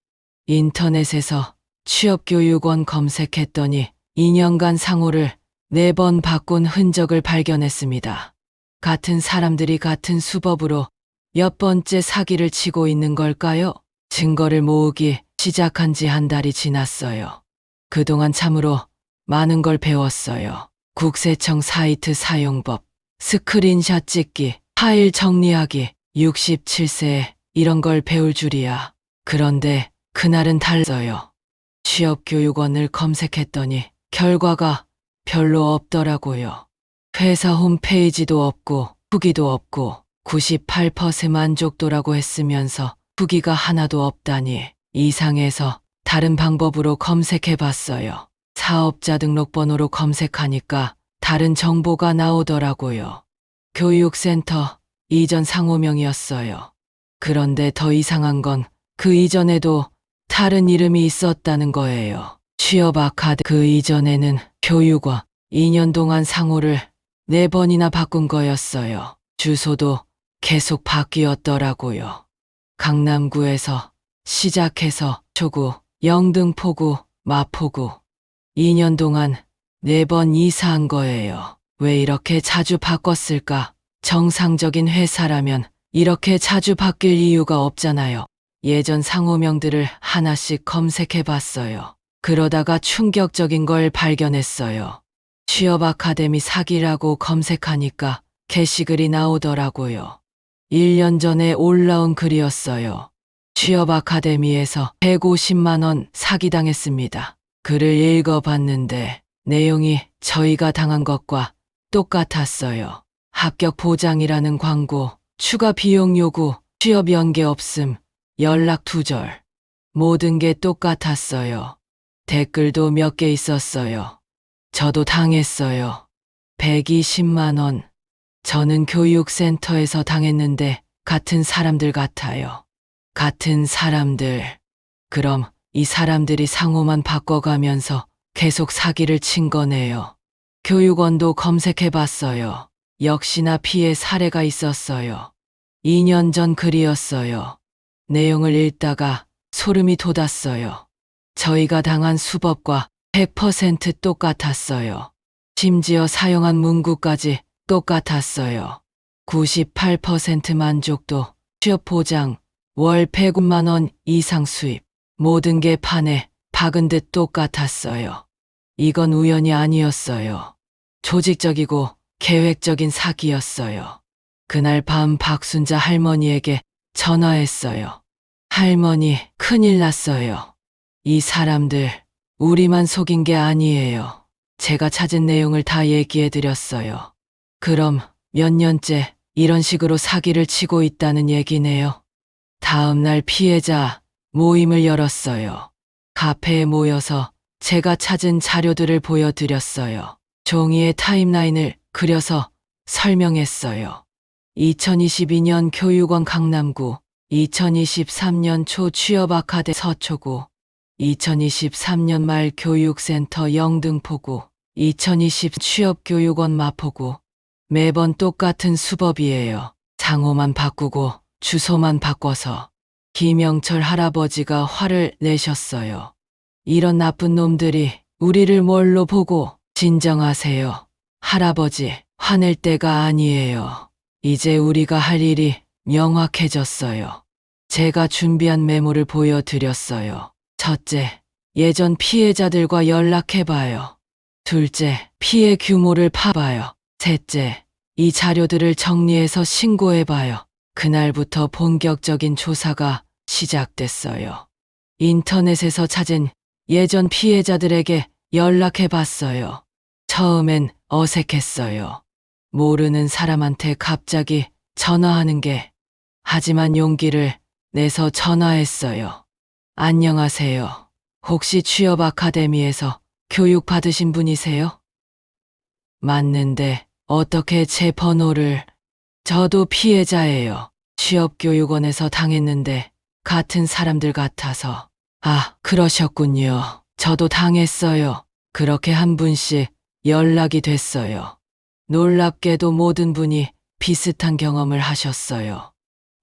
인터넷에서 취업교육원 검색했더니 2년간 상호를 4번 바꾼 흔적을 발견했습니다. 같은 사람들이 같은 수법으로 몇 번째 사기를 치고 있는 걸까요? 증거를 모으기 시작한 지 한 달이 지났어요. 그동안 참으로 많은 걸 배웠어요. 국세청 사이트 사용법, 스크린샷 찍기, 파일 정리하기, 67세 이런 걸 배울 줄이야. 그런데 그날은 달라요. 취업교육원을 검색했더니 결과가 별로 없더라고요. 회사 홈페이지도 없고 후기도 없고 98% 만족도라고 했으면서 후기가 하나도 없다니 이상해서 다른 방법으로 검색해봤어요. 사업자 등록번호로 검색하니까 다른 정보가 나오더라고요. 교육센터 이전 상호명이었어요. 그런데 더 이상한 건 그 이전에도 다른 이름이 있었다는 거예요. 취업 아카데 그 이전에는 교육원 2년 동안 상호를 4번이나 바꾼 거였어요. 주소도 계속 바뀌었더라고요. 강남구에서 시작해서 초구, 영등포구, 마포구 2년 동안 4번 이사한 거예요. 왜 이렇게 자주 바꿨을까? 정상적인 회사라면 이렇게 자주 바뀔 이유가 없잖아요. 예전 상호명들을 하나씩 검색해봤어요. 그러다가 충격적인 걸 발견했어요. 취업 아카데미 사기라고 검색하니까 게시글이 나오더라고요. 1년 전에 올라온 글이었어요. 취업 아카데미에서 150만 원 사기당했습니다. 글을 읽어봤는데 내용이 저희가 당한 것과 똑같았어요. 합격 보장이라는 광고, 추가 비용 요구, 취업 연계 없음, 연락 두절. 모든 게 똑같았어요. 댓글도 몇 개 있었어요. 저도 당했어요. 120만 원. 저는 교육센터에서 당했는데 같은 사람들 같아요. 같은 사람들. 그럼 이 사람들이 상호만 바꿔가면서 계속 사기를 친 거네요. 교육원도 검색해봤어요. 역시나 피해 사례가 있었어요. 2년 전 글이었어요. 내용을 읽다가 소름이 돋았어요. 저희가 당한 수법과 100% 똑같았어요. 심지어 사용한 문구까지 똑같았어요. 98% 만족도, 취업 보장, 월 100만 원 이상 수입. 모든 게 판에 박은 듯 똑같았어요. 이건 우연이 아니었어요. 조직적이고 계획적인 사기였어요. 그날 밤 박순자 할머니에게 전화했어요. 할머니, 큰일 났어요. 이 사람들, 우리만 속인 게 아니에요. 제가 찾은 내용을 다 얘기해드렸어요. 그럼 몇 년째 이런 식으로 사기를 치고 있다는 얘기네요. 다음 날 피해자 모임을 열었어요. 카페에 모여서 제가 찾은 자료들을 보여드렸어요. 종이에 타임라인을 그려서 설명했어요. 2022년 교육원 강남구, 2023년 초 취업 아카데 서초구, 2023년 말 교육센터 영등포구, 2020 취업교육원 마포구. 매번 똑같은 수법이에요. 상호만 바꾸고 주소만 바꿔서. 김영철 할아버지가 화를 내셨어요. 이런 나쁜 놈들이 우리를 뭘로 보고. 진정하세요. 할아버지, 화낼 때가 아니에요. 이제 우리가 할 일이 명확해졌어요. 제가 준비한 메모를 보여드렸어요. 첫째, 예전 피해자들과 연락해봐요. 둘째, 피해 규모를 파봐요. 셋째, 이 자료들을 정리해서 신고해봐요. 그날부터 본격적인 조사가 시작됐어요. 인터넷에서 찾은 예전 피해자들에게 연락해봤어요. 처음엔 어색했어요. 모르는 사람한테 갑자기 전화하는 게. 하지만 용기를 내서 전화했어요. 안녕하세요. 혹시 취업 아카데미에서 교육 받으신 분이세요? 맞는데 어떻게 제 번호를? 저도 피해자예요. 취업교육원에서 당했는데 같은 사람들 같아서. 아, 그러셨군요. 저도 당했어요. 그렇게 한 분씩 연락이 됐어요. 놀랍게도 모든 분이 비슷한 경험을 하셨어요.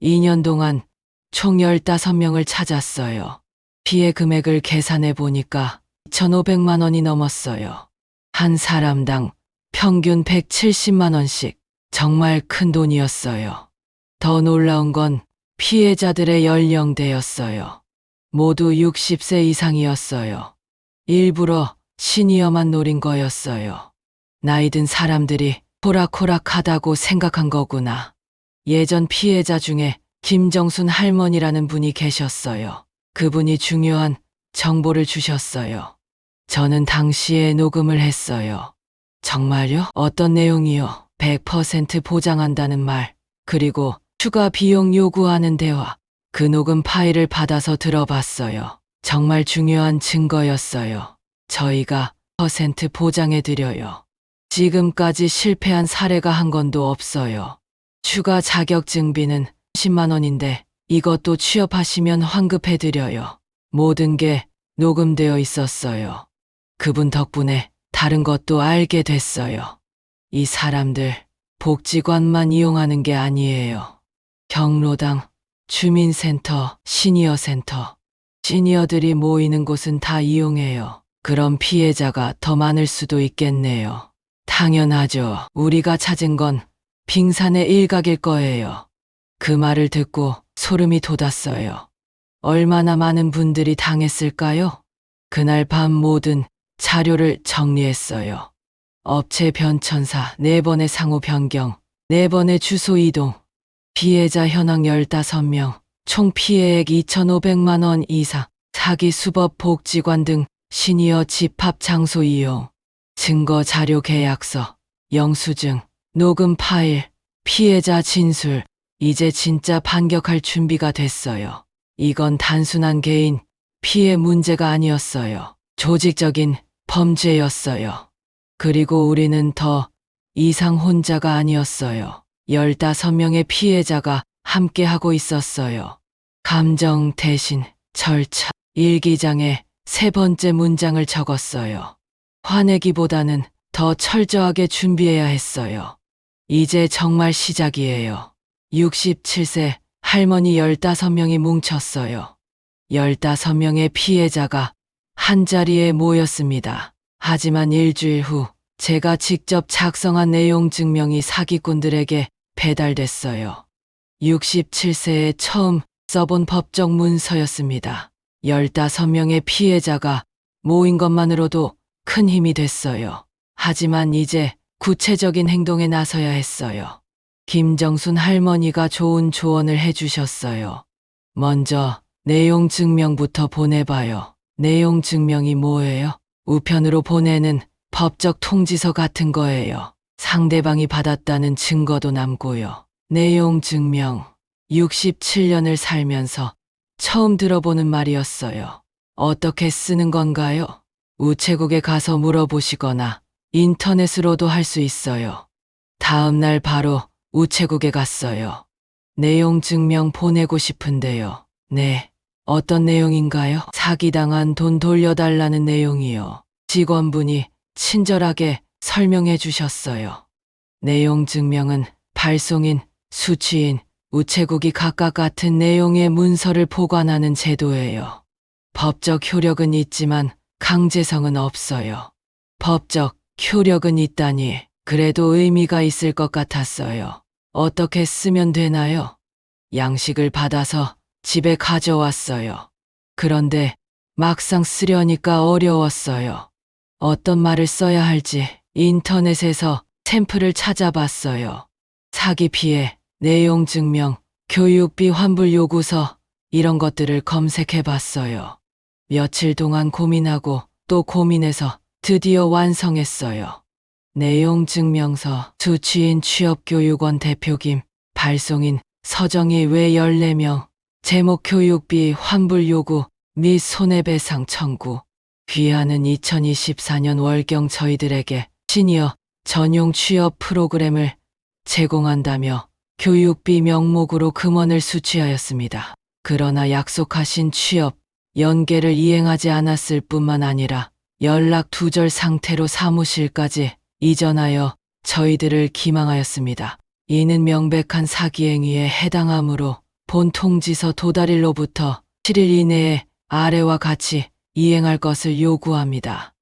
2년 동안 총 15명을 찾았어요. 피해 금액을 계산해 보니까 2,500만 원이 넘었어요. 한 사람당 평균 170만 원씩. 정말 큰 돈이었어요. 더 놀라운 건 피해자들의 연령대였어요. 모두 60세 이상이었어요. 일부러 시니어만 노린 거였어요. 나이 든 사람들이 호락호락하다고 생각한 거구나. 예전 피해자 중에 김정순 할머니라는 분이 계셨어요. 그분이 중요한 정보를 주셨어요. 저는 당시에 녹음을 했어요. 정말요? 어떤 내용이요? 100% 보장한다는 말, 그리고 추가 비용 요구하는 대화. 그 녹음 파일을 받아서 들어봤어요. 정말 중요한 증거였어요. 저희가 퍼센트 보장해드려요. 지금까지 실패한 사례가 한 건도 없어요. 추가 자격증비는 10만 원인데 이것도 취업하시면 환급해드려요. 모든 게 녹음되어 있었어요. 그분 덕분에 다른 것도 알게 됐어요. 이 사람들 복지관만 이용하는 게 아니에요. 경로당, 주민센터, 시니어센터, 시니어들이 모이는 곳은 다 이용해요. 그럼 피해자가 더 많을 수도 있겠네요. 당연하죠. 우리가 찾은 건 빙산의 일각일 거예요. 그 말을 듣고 소름이 돋았어요. 얼마나 많은 분들이 당했을까요? 그날 밤 모든 자료를 정리했어요. 업체 변천사 4번의 상호 변경, 4번의 주소 이동, 피해자 현황 15명, 총 피해액 2,500만 원 이상, 사기 수법 복지관 등 시니어 집합 장소 이용, 증거 자료 계약서, 영수증, 녹음 파일, 피해자 진술, 이제 진짜 반격할 준비가 됐어요. 이건 단순한 개인 피해 문제가 아니었어요. 조직적인 범죄였어요. 그리고 우리는 더 이상 혼자가 아니었어요. 15명의 피해자가 함께하고 있었어요. 감정 대신 절차. 일기장에 3번째 문장을 적었어요. 화내기보다는 더 철저하게 준비해야 했어요. 이제 정말 시작이에요. 67세 할머니 15명이 뭉쳤어요. 15명의 피해자가 한자리에 모였습니다. 하지만 일주일 후 제가 직접 작성한 내용 증명이 사기꾼들에게 배달됐어요. 67세에 처음 써본 법적 문서였습니다. 15명의 피해자가 모인 것만으로도 큰 힘이 됐어요. 하지만 이제 구체적인 행동에 나서야 했어요. 김정순 할머니가 좋은 조언을 해주셨어요. 먼저 내용 증명부터 보내봐요. 내용 증명이 뭐예요? 우편으로 보내는 법적 통지서 같은 거예요. 상대방이 받았다는 증거도 남고요. 내용 증명. 67년을 살면서 처음 들어보는 말이었어요. 어떻게 쓰는 건가요? 우체국에 가서 물어보시거나 인터넷으로도 할 수 있어요. 다음 날 바로 우체국에 갔어요. 내용 증명 보내고 싶은데요. 네. 어떤 내용인가요? 사기당한 돈 돌려달라는 내용이요. 직원분이 친절하게 설명해 주셨어요. 내용 증명은 발송인, 수취인, 우체국이 각각 같은 내용의 문서를 보관하는 제도예요. 법적 효력은 있지만 강제성은 없어요. 법적 효력은 있다니 그래도 의미가 있을 것 같았어요. 어떻게 쓰면 되나요? 양식을 받아서 집에 가져왔어요. 그런데 막상 쓰려니까 어려웠어요. 어떤 말을 써야 할지 인터넷에서 샘플을 찾아봤어요. 사기 피해, 내용 증명, 교육비 환불 요구서 이런 것들을 검색해 봤어요. 며칠 동안 고민하고 또 고민해서 드디어 완성했어요. 내용 증명서, 수취인 취업교육원 대표김, 발송인 서정희 외 14명, 제목 교육비 환불 요구 및 손해배상 청구. 귀하는 2024년 월경 저희들에게 시니어 전용 취업 프로그램을 제공한다며 교육비 명목으로 금원을 수취하였습니다. 그러나 약속하신 취업 연계를 이행하지 않았을 뿐만 아니라 연락 두절 상태로 사무실까지 이전하여 저희들을 기망하였습니다. 이는 명백한 사기 행위에 해당하므로 본 통지서 도달일로부터 7일 이내에 아래와 같이 이행할 것을 요구합니다.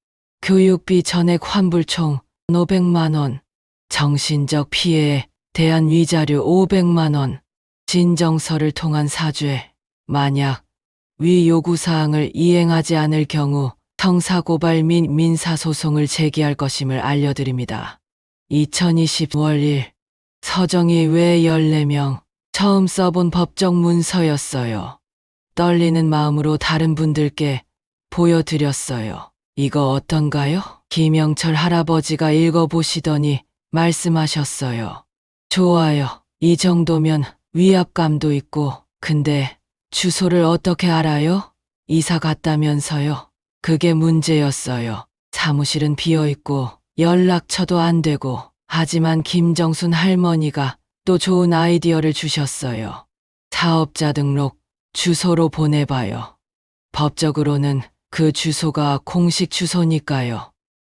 교육비 전액 환불 총 500만 원, 정신적 피해에 대한 위자료 500만 원, 진정서를 통한 사죄, 만약 위 요구사항을 이행하지 않을 경우 형사고발 및 민사소송을 제기할 것임을 알려드립니다. 2020월 1일 서정희 외 14명 처음 써본 법적 문서였어요. 떨리는 마음으로 다른 분들께 보여드렸어요. 이거 어떤가요? 김영철 할아버지가 읽어보시더니 말씀하셨어요. 좋아요. 이 정도면 위압감도 있고, 근데 주소를 어떻게 알아요? 이사 갔다면서요. 그게 문제였어요. 사무실은 비어있고 연락처도 안 되고, 하지만 김정순 할머니가 또 좋은 아이디어를 주셨어요. 사업자 등록 주소로 보내봐요. 법적으로는 그 주소가 공식 주소니까요.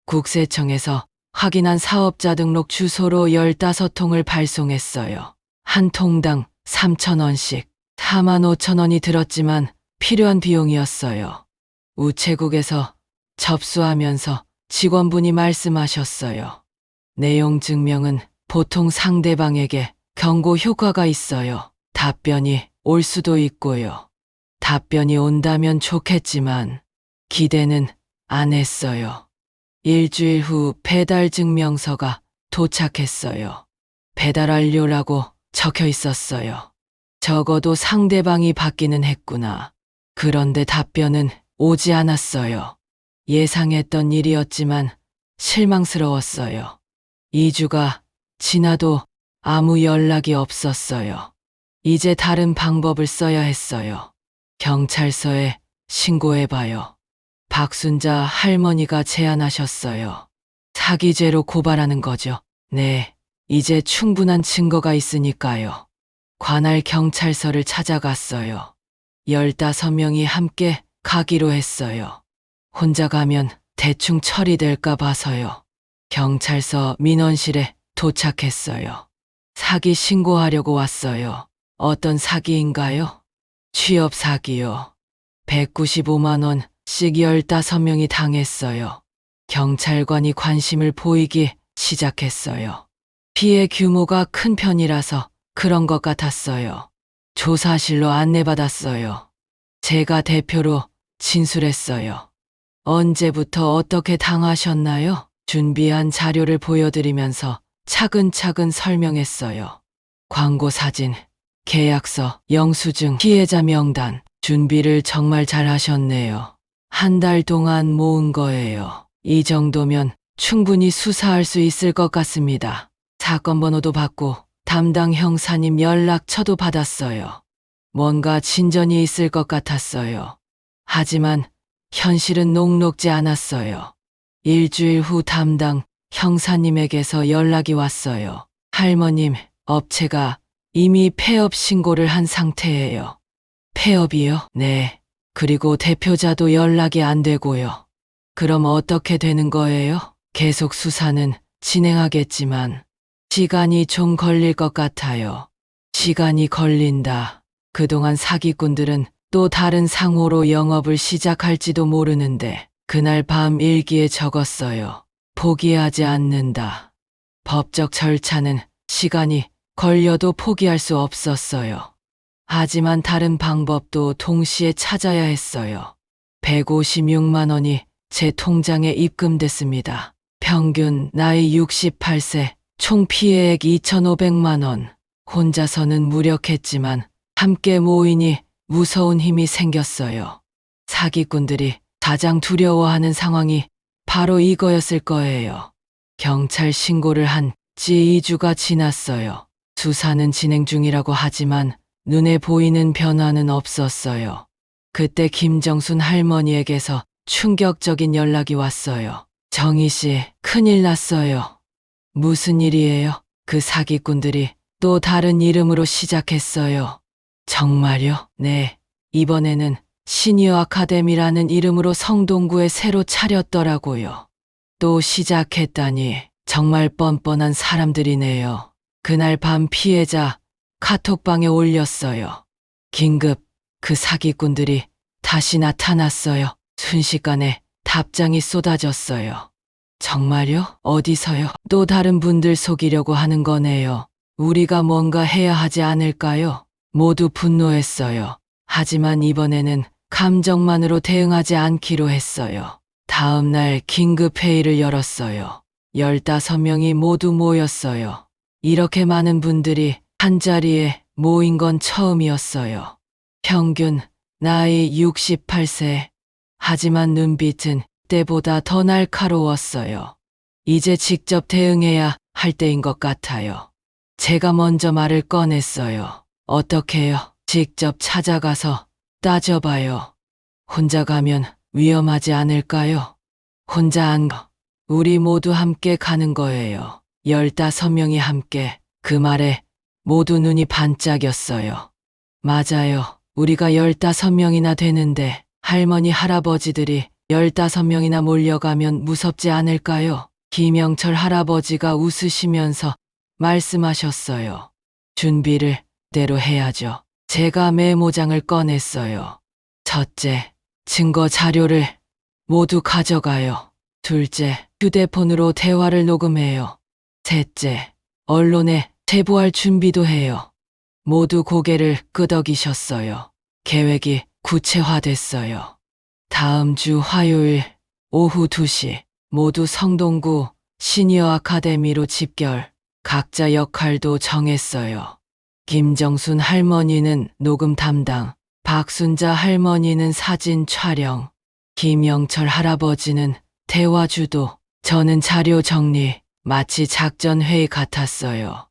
국세청에서 확인한 사업자 등록 주소로 15통을 발송했어요. 한 통당 3,000원씩 45,000원이 들었지만 필요한 비용이었어요. 우체국에서 접수하면서 직원분이 말씀하셨어요. 내용 증명은 보통 상대방에게 경고 효과가 있어요. 답변이 올 수도 있고요. 답변이 온다면 좋겠지만 기대는 안 했어요. 일주일 후 배달 증명서가 도착했어요. 배달 완료라고 적혀 있었어요. 적어도 상대방이 받기는 했구나. 그런데 답변은 오지 않았어요. 예상했던 일이었지만 실망스러웠어요. 2주가 지나도 아무 연락이 없었어요. 이제 다른 방법을 써야 했어요. 경찰서에 신고해봐요. 박순자 할머니가 제안하셨어요. 사기죄로 고발하는 거죠. 네, 이제 충분한 증거가 있으니까요. 관할 경찰서를 찾아갔어요. 15명이 함께 가기로 했어요. 혼자 가면 대충 처리될까 봐서요. 경찰서 민원실에 도착했어요. 사기 신고하려고 왔어요. 어떤 사기인가요? 취업 사기요. 195만 원씩 15명이 당했어요. 경찰관이 관심을 보이기 시작했어요. 피해 규모가 큰 편이라서 그런 것 같았어요. 조사실로 안내받았어요. 제가 대표로 진술했어요. 언제부터 어떻게 당하셨나요? 준비한 자료를 보여드리면서 차근차근 설명했어요. 광고 사진, 계약서, 영수증, 피해자 명단, 준비를 정말 잘 하셨네요. 한 달 동안 모은 거예요. 이 정도면 충분히 수사할 수 있을 것 같습니다. 사건 번호도 받고 담당 형사님 연락처도 받았어요. 뭔가 진전이 있을 것 같았어요. 하지만 현실은 녹록지 않았어요. 일주일 후 담당 형사님에게서 연락이 왔어요. 할머님, 업체가 이미 폐업 신고를 한 상태예요. 폐업이요? 네. 그리고 대표자도 연락이 안 되고요. 그럼 어떻게 되는 거예요? 계속 수사는 진행하겠지만 시간이 좀 걸릴 것 같아요. 시간이 걸린다. 그동안 사기꾼들은 또 다른 상호로 영업을 시작할지도 모르는데 그날 밤 일기에 적었어요. 포기하지 않는다. 법적 절차는 시간이 걸려도 포기할 수 없었어요. 하지만 다른 방법도 동시에 찾아야 했어요. 156만 원이 제 통장에 입금됐습니다. 평균 나이 68세, 총 피해액 2,500만 원. 혼자서는 무력했지만 함께 모이니 무서운 힘이 생겼어요. 사기꾼들이 가장 두려워하는 상황이 바로 이거였을 거예요. 경찰 신고를 한 지 2주가 지났어요. 수사는 진행 중이라고 하지만 눈에 보이는 변화는 없었어요. 그때 김정순 할머니에게서 충격적인 연락이 왔어요. 정희 씨, 큰일 났어요. 무슨 일이에요? 그 사기꾼들이 또 다른 이름으로 시작했어요. 정말요? 네. 이번에는 시니어 아카데미라는 이름으로 성동구에 새로 차렸더라고요. 또 시작했다니 정말 뻔뻔한 사람들이네요. 그날 밤 피해자 카톡방에 올렸어요. 긴급, 그 사기꾼들이 다시 나타났어요. 순식간에 답장이 쏟아졌어요. 정말요? 어디서요? 또 다른 분들 속이려고 하는 거네요. 우리가 뭔가 해야 하지 않을까요? 모두 분노했어요. 하지만 이번에는 감정만으로 대응하지 않기로 했어요. 다음 날 긴급 회의를 열었어요. 15명이 모두 모였어요. 이렇게 많은 분들이 한자리에 모인 건 처음이었어요. 평균 나이 68세. 하지만 눈빛은 때보다 더 날카로웠어요. 이제 직접 대응해야 할 때인 것 같아요. 제가 먼저 말을 꺼냈어요. 어떻게요? 직접 찾아가서 따져봐요. 혼자 가면 위험하지 않을까요? 혼자 안 가. 우리 모두 함께 가는 거예요. 15명이 함께. 그 말에 모두 눈이 반짝였어요. 맞아요. 우리가 15명이나 되는데 할머니 할아버지들이 15명이나 몰려가면 무섭지 않을까요? 김영철 할아버지가 웃으시면서 말씀하셨어요. 준비를 대로 해야죠. 제가 메모장을 꺼냈어요. 첫째, 증거 자료를 모두 가져가요. 둘째, 휴대폰으로 대화를 녹음해요. 셋째, 언론에 제보할 준비도 해요. 모두 고개를 끄덕이셨어요. 계획이 구체화됐어요. 다음 주 화요일 오후 2시 모두 성동구 시니어 아카데미로 집결. 각자 역할도 정했어요. 김정순 할머니는 녹음 담당, 박순자 할머니는 사진 촬영, 김영철 할아버지는 대화 주도, 저는 자료 정리. 마치 작전 회의 같았어요.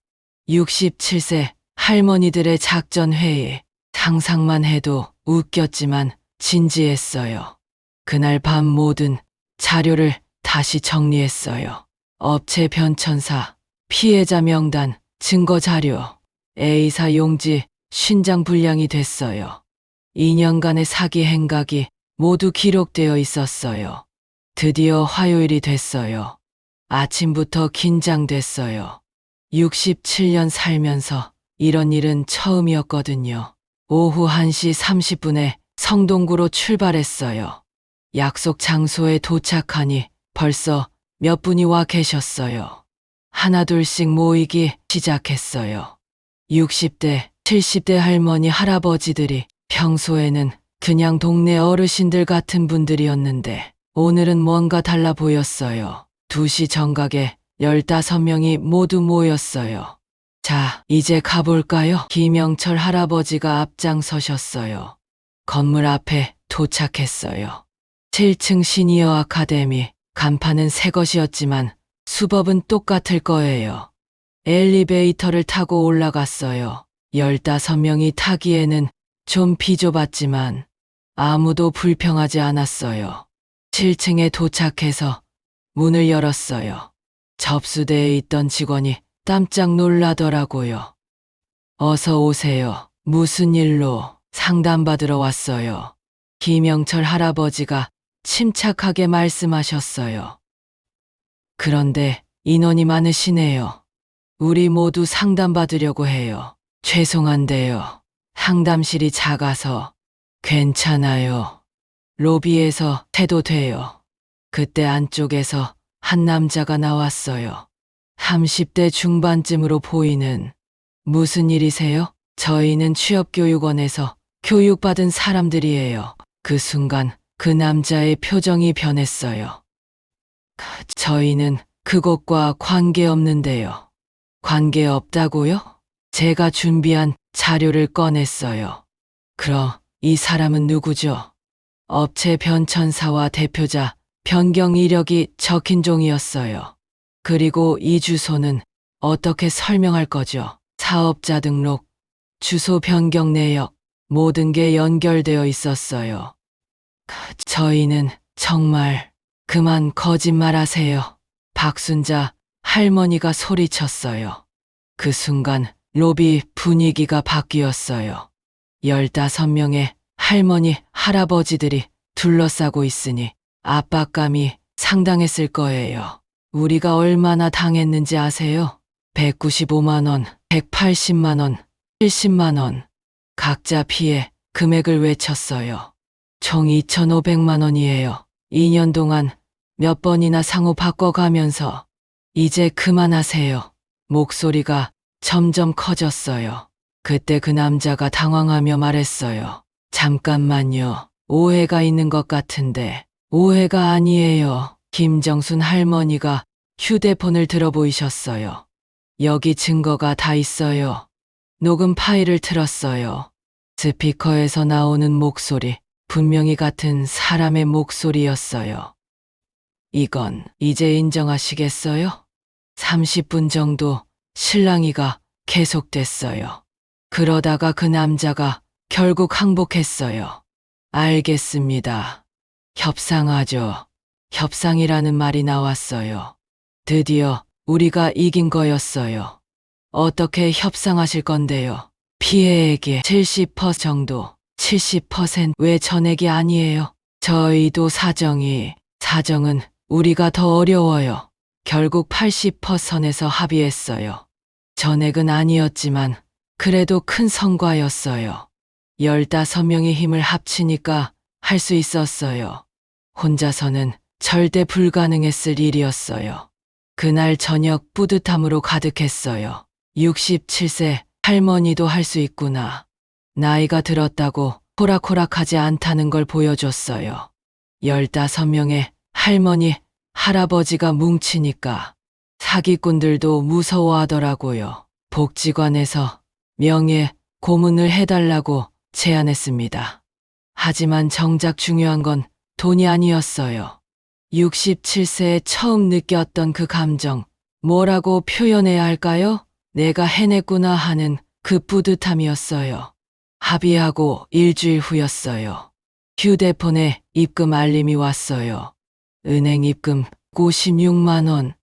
67세 할머니들의 작전 회의. 상상만 해도 웃겼지만 진지했어요. 그날 밤 모든 자료를 다시 정리했어요. 업체 변천사, 피해자 명단, 증거 자료, A사 용지, 신장 분량이 됐어요. 2년간의 사기 행각이 모두 기록되어 있었어요. 드디어 화요일이 됐어요. 아침부터 긴장됐어요. 67년 살면서 이런 일은 처음이었거든요. 오후 1시 30분에 성동구로 출발했어요. 약속 장소에 도착하니 벌써 몇 분이 와 계셨어요. 하나둘씩 모이기 시작했어요. 60대, 70대 할머니, 할아버지들이 평소에는 그냥 동네 어르신들 같은 분들이었는데 오늘은 뭔가 달라 보였어요. 2시 정각에 15명이 모두 모였어요. 자, 이제 가볼까요? 김영철 할아버지가 앞장서셨어요. 건물 앞에 도착했어요. 7층 시니어 아카데미. 간판은 새 것이었지만 수법은 똑같을 거예요. 엘리베이터를 타고 올라갔어요. 15명이 타기에는 좀 비좁았지만 아무도 불평하지 않았어요. 7층에 도착해서 문을 열었어요. 접수대에 있던 직원이 깜짝 놀라더라고요. 어서 오세요. 무슨 일로? 상담받으러 왔어요. 김영철 할아버지가 침착하게 말씀하셨어요. 그런데 인원이 많으시네요. 우리 모두 상담받으려고 해요. 죄송한데요. 상담실이 작아서. 괜찮아요. 로비에서 해도 돼요. 그때 안쪽에서 한 남자가 나왔어요. 30대 중반쯤으로 보이는. 무슨 일이세요? 저희는 취업교육원에서 교육받은 사람들이에요. 그 순간 그 남자의 표정이 변했어요. 저희는 그것과 관계없는데요. 관계없다고요? 제가 준비한 자료를 꺼냈어요. 그럼 이 사람은 누구죠? 업체 변천사와 대표자 변경 이력이 적힌 종이었어요. 그리고 이 주소는 어떻게 설명할 거죠? 사업자 등록, 주소 변경 내역, 모든 게 연결되어 있었어요. 저희는 정말 그만 거짓말하세요. 박순자 할머니가 소리쳤어요. 그 순간 로비 분위기가 바뀌었어요. 15명의 할머니, 할아버지들이 둘러싸고 있으니 압박감이 상당했을 거예요. 우리가 얼마나 당했는지 아세요? 195만 원, 180만 원, 70만 원. 각자 피해 금액을 외쳤어요. 총 2,500만 원이에요. 2년 동안 몇 번이나 상호 바꿔가면서 이제 그만하세요. 목소리가 점점 커졌어요. 그때 그 남자가 당황하며 말했어요. 잠깐만요. 오해가 있는 것 같은데. 오해가 아니에요. 김정순 할머니가 휴대폰을 들어 보이셨어요. 여기 증거가 다 있어요. 녹음 파일을 틀었어요. 스피커에서 나오는 목소리, 분명히 같은 사람의 목소리였어요. 이건 이제 인정하시겠어요? 30분 정도 실랑이가 계속됐어요. 그러다가 그 남자가 결국 항복했어요. 알겠습니다. 협상하죠. 협상이라는 말이 나왔어요. 드디어 우리가 이긴 거였어요. 어떻게 협상하실 건데요? 피해액의 70% 정도, 70% 왜 전액이 아니에요? 저희도 사정은 우리가 더 어려워요. 결국 80% 선에서 합의했어요. 전액은 아니었지만 그래도 큰 성과였어요. 15명이 힘을 합치니까 할 수 있었어요. 혼자서는 절대 불가능했을 일이었어요. 그날 저녁 뿌듯함으로 가득했어요. 67세 할머니도 할 수 있구나. 나이가 들었다고 호락호락하지 않다는 걸 보여줬어요. 15명의 할머니, 할아버지가 뭉치니까 사기꾼들도 무서워하더라고요. 복지관에서 명예 고문을 해달라고 제안했습니다. 하지만 정작 중요한 건 돈이 아니었어요. 67세에 처음 느꼈던 그 감정, 뭐라고 표현해야 할까요? 내가 해냈구나 하는 그 뿌듯함이었어요. 합의하고 일주일 후였어요. 휴대폰에 입금 알림이 왔어요. 은행 입금 96만 원,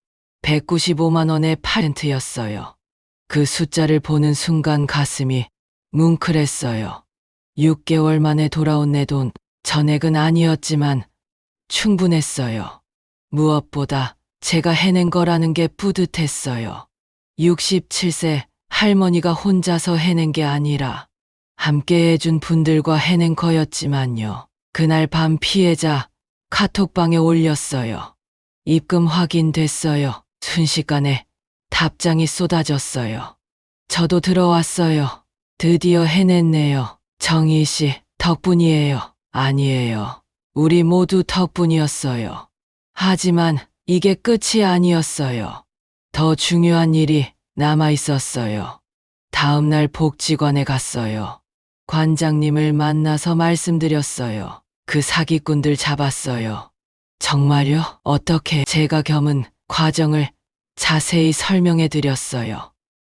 195만 원의 8%였어요. 그 숫자를 보는 순간 가슴이 뭉클했어요. 6개월 만에 돌아온 내 돈, 전액은 아니었지만 충분했어요. 무엇보다 제가 해낸 거라는 게 뿌듯했어요. 67세 할머니가 혼자서 해낸 게 아니라 함께 해준 분들과 해낸 거였지만요. 그날 밤 피해자 카톡방에 올렸어요. 입금 확인됐어요. 순식간에 답장이 쏟아졌어요. 저도 들어왔어요. 드디어 해냈네요. 정희 씨 덕분이에요. 아니에요. 우리 모두 덕분이었어요. 하지만 이게 끝이 아니었어요. 더 중요한 일이 남아 있었어요. 다음 날 복지관에 갔어요. 관장님을 만나서 말씀드렸어요. 그 사기꾼들 잡았어요. 정말요? 어떻게? 제가 겪은 과정을 자세히 설명해 드렸어요.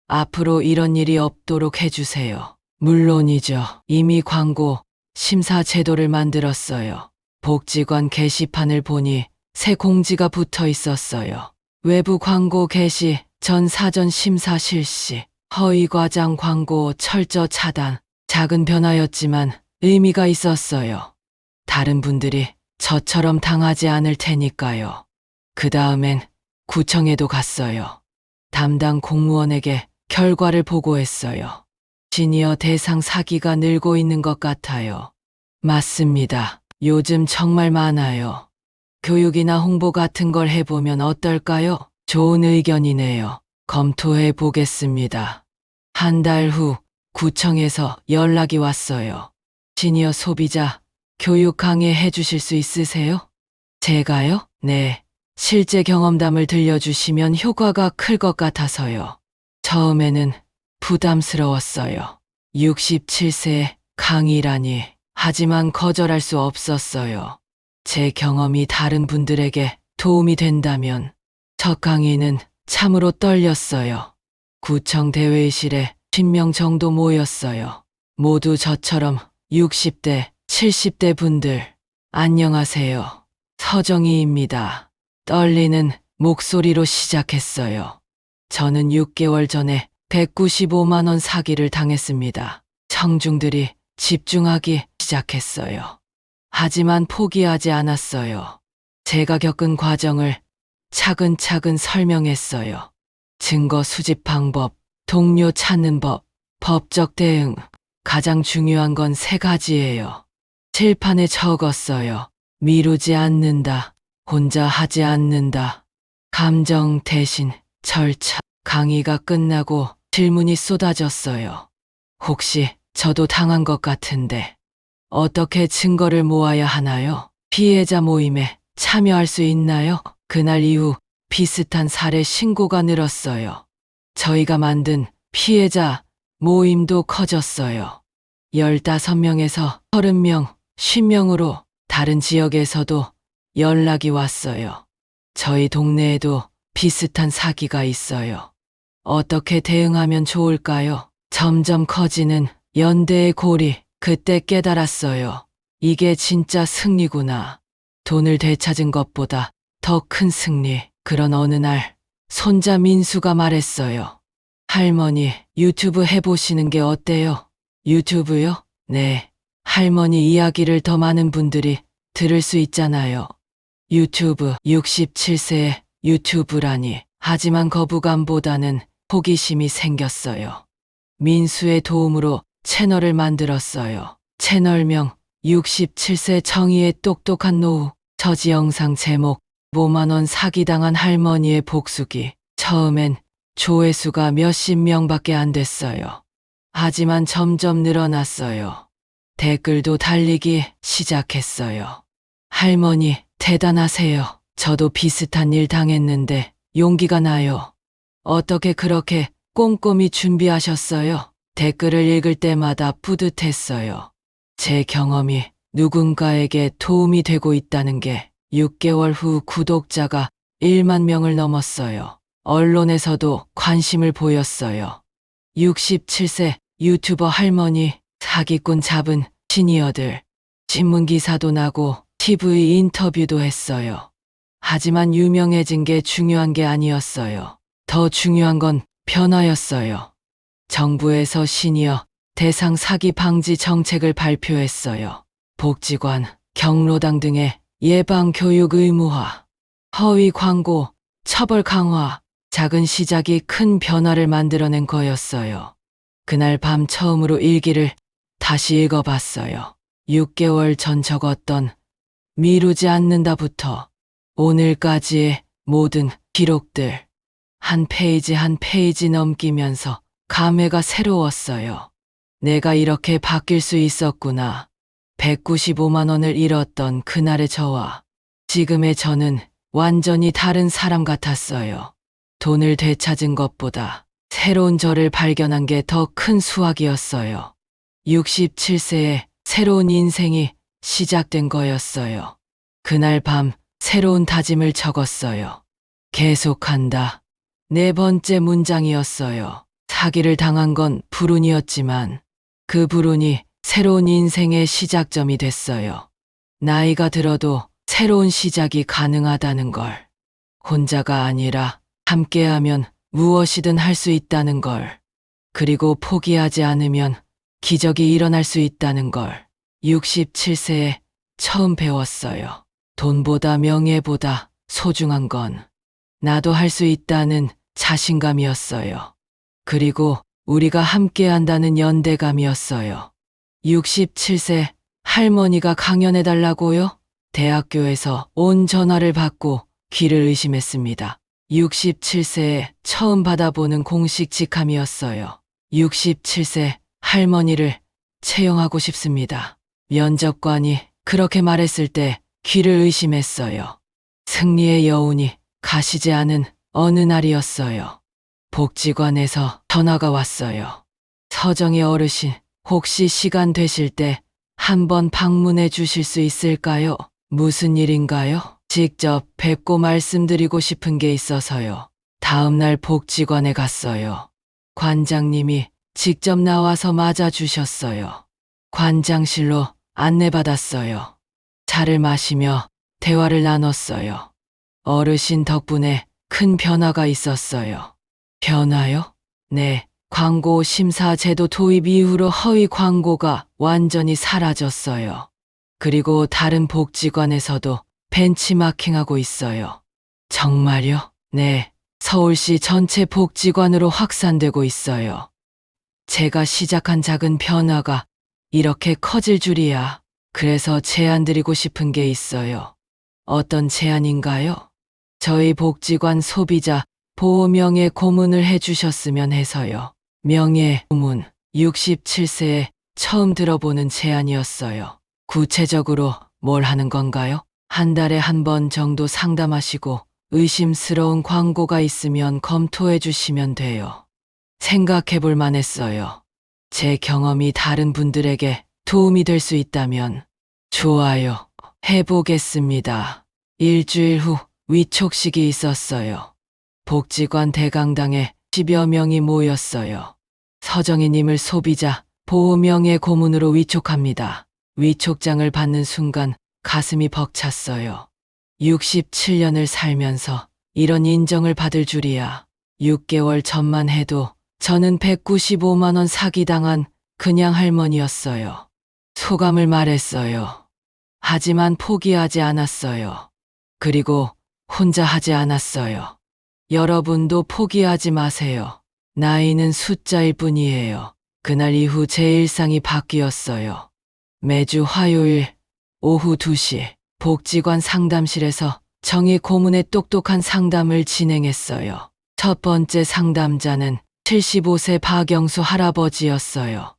앞으로 이런 일이 없도록 해주세요. 물론이죠. 이미 광고 심사 제도를 만들었어요. 복지관 게시판을 보니 새 공지가 붙어 있었어요. 외부 광고 게시 전 사전 심사 실시, 허위 과장 광고 철저 차단. 작은 변화였지만 의미가 있었어요. 다른 분들이 저처럼 당하지 않을 테니까요. 그 다음엔 구청에도 갔어요. 담당 공무원에게 결과를 보고했어요. 시니어 대상 사기가 늘고 있는 것 같아요. 맞습니다. 요즘 정말 많아요. 교육이나 홍보 같은 걸 해보면 어떨까요? 좋은 의견이네요. 검토해 보겠습니다. 한 달 후 구청에서 연락이 왔어요. 시니어 소비자 교육 강의해 주실 수 있으세요? 제가요? 네. 실제 경험담을 들려주시면 효과가 클 것 같아서요. 처음에는 부담스러웠어요. 67세 강의라니. 하지만 거절할 수 없었어요. 제 경험이 다른 분들에게 도움이 된다면. 첫 강의는 참으로 떨렸어요. 구청 대회의실에 10명 정도 모였어요. 모두 저처럼 60대, 70대 분들. 안녕하세요. 서정희입니다. 떨리는 목소리로 시작했어요. 저는 6개월 전에 195만 원 사기를 당했습니다. 청중들이 집중하기 시작했어요. 하지만 포기하지 않았어요. 제가 겪은 과정을 차근차근 설명했어요. 증거 수집 방법, 동료 찾는 법, 법적 대응. 가장 중요한 건 3가지예요. 칠판에 적었어요. 미루지 않는다. 혼자 하지 않는다. 감정 대신 절차. 강의가 끝나고 질문이 쏟아졌어요. 혹시 저도 당한 것 같은데 어떻게 증거를 모아야 하나요? 피해자 모임에 참여할 수 있나요? 그날 이후 비슷한 사례 신고가 늘었어요. 저희가 만든 피해자 모임도 커졌어요. 15명에서 30명, 10명으로 다른 지역에서도 연락이 왔어요. 저희 동네에도 비슷한 사기가 있어요. 어떻게 대응하면 좋을까요? 점점 커지는 연대의 고리. 그때 깨달았어요. 이게 진짜 승리구나. 돈을 되찾은 것보다 더 큰 승리. 그런 어느 날 손자 민수가 말했어요. 할머니, 유튜브 해보시는 게 어때요? 유튜브요? 네. 할머니 이야기를 더 많은 분들이 들을 수 있잖아요. 유튜브, 67세의 유튜브라니. 하지만 거부감보다는 호기심이 생겼어요. 민수의 도움으로 채널을 만들었어요. 채널명 67세 정의의 똑똑한 노후. 저지 영상 제목 5만 원 사기당한 할머니의 복수기. 처음엔 조회수가 몇십 명밖에 안 됐어요. 하지만 점점 늘어났어요. 댓글도 달리기 시작했어요. 할머니, 대단하세요. 저도 비슷한 일 당했는데 용기가 나요. 어떻게 그렇게 꼼꼼히 준비하셨어요? 댓글을 읽을 때마다 뿌듯했어요. 제 경험이 누군가에게 도움이 되고 있다는 게. 6개월 후 구독자가 1만 명을 넘었어요. 언론에서도 관심을 보였어요. 67세 유튜버 할머니 사기꾼 잡은 시니어들. 신문기사도 나고 TV 인터뷰도 했어요. 하지만 유명해진 게 중요한 게 아니었어요. 더 중요한 건 변화였어요. 정부에서 시니어 대상 사기 방지 정책을 발표했어요. 복지관, 경로당 등의 예방 교육 의무화, 허위 광고, 처벌 강화. 작은 시작이 큰 변화를 만들어낸 거였어요. 그날 밤 처음으로 일기를 다시 읽어봤어요. 6개월 전 적었던 미루지 않는다부터 오늘까지의 모든 기록들. 한 페이지 한 페이지 넘기면서 감회가 새로웠어요. 내가 이렇게 바뀔 수 있었구나. 195만 원을 잃었던 그날의 저와 지금의 저는 완전히 다른 사람 같았어요. 돈을 되찾은 것보다 새로운 저를 발견한 게 더 큰 수확이었어요. 67세의 새로운 인생이 시작된 거였어요. 그날 밤 새로운 다짐을 적었어요. 계속한다. 4번째 문장이었어요. 사기를 당한 건 불운이었지만 그 불운이 새로운 인생의 시작점이 됐어요. 나이가 들어도 새로운 시작이 가능하다는 걸. 혼자가 아니라 함께하면 무엇이든 할 수 있다는 걸. 그리고 포기하지 않으면 기적이 일어날 수 있다는 걸. 67세에 처음 배웠어요. 돈보다 명예보다 소중한 건 나도 할 수 있다는 자신감이었어요. 그리고 우리가 함께한다는 연대감이었어요. 67세 할머니가 강연해달라고요? 대학교에서 온 전화를 받고 귀를 의심했습니다. 67세에 처음 받아보는 공식 직함이었어요. 67세 할머니를 채용하고 싶습니다. 면접관이 그렇게 말했을 때 귀를 의심했어요. 승리의 여운이 가시지 않은 어느 날이었어요. 복지관에서 전화가 왔어요. 서정희 어르신, 혹시 시간 되실 때 한번 방문해 주실 수 있을까요? 무슨 일인가요? 직접 뵙고 말씀드리고 싶은 게 있어서요. 다음날 복지관에 갔어요. 관장님이 직접 나와서 맞아주셨어요. 관장실로 안내받았어요. 차를 마시며 대화를 나눴어요. 어르신 덕분에 큰 변화가 있었어요. 변화요? 네. 광고 심사 제도 도입 이후로 허위 광고가 완전히 사라졌어요. 그리고 다른 복지관에서도 벤치마킹하고 있어요. 정말요? 네. 서울시 전체 복지관으로 확산되고 있어요. 제가 시작한 작은 변화가 이렇게 커질 줄이야. 그래서 제안 드리고 싶은 게 있어요. 어떤 제안인가요? 저희 복지관 소비자 보호 명예 고문을 해주셨으면 해서요. 명예 고문 67세에 처음 들어보는 제안이었어요. 구체적으로 뭘 하는 건가요? 한 달에 한 번 정도 상담하시고 의심스러운 광고가 있으면 검토해 주시면 돼요. 생각해 볼 만했어요. 제 경험이 다른 분들에게 도움이 될 수 있다면 좋아요. 해보겠습니다. 일주일 후 위촉식이 있었어요. 복지관 대강당에 10여 명이 모였어요. 서정희님을 소비자 보호명예 고문으로 위촉합니다. 위촉장을 받는 순간 가슴이 벅찼어요. 67년을 살면서 이런 인정을 받을 줄이야. 6개월 전만 해도 저는 195만 원 사기당한 그냥 할머니였어요. 소감을 말했어요. 하지만 포기하지 않았어요. 그리고 혼자 하지 않았어요. 여러분도 포기하지 마세요. 나이는 숫자일 뿐이에요. 그날 이후 제 일상이 바뀌었어요. 매주 화요일 오후 2시 복지관 상담실에서 정의 고문의 똑똑한 상담을 진행했어요. 첫 번째 상담자는 75세 박영수 할아버지였어요.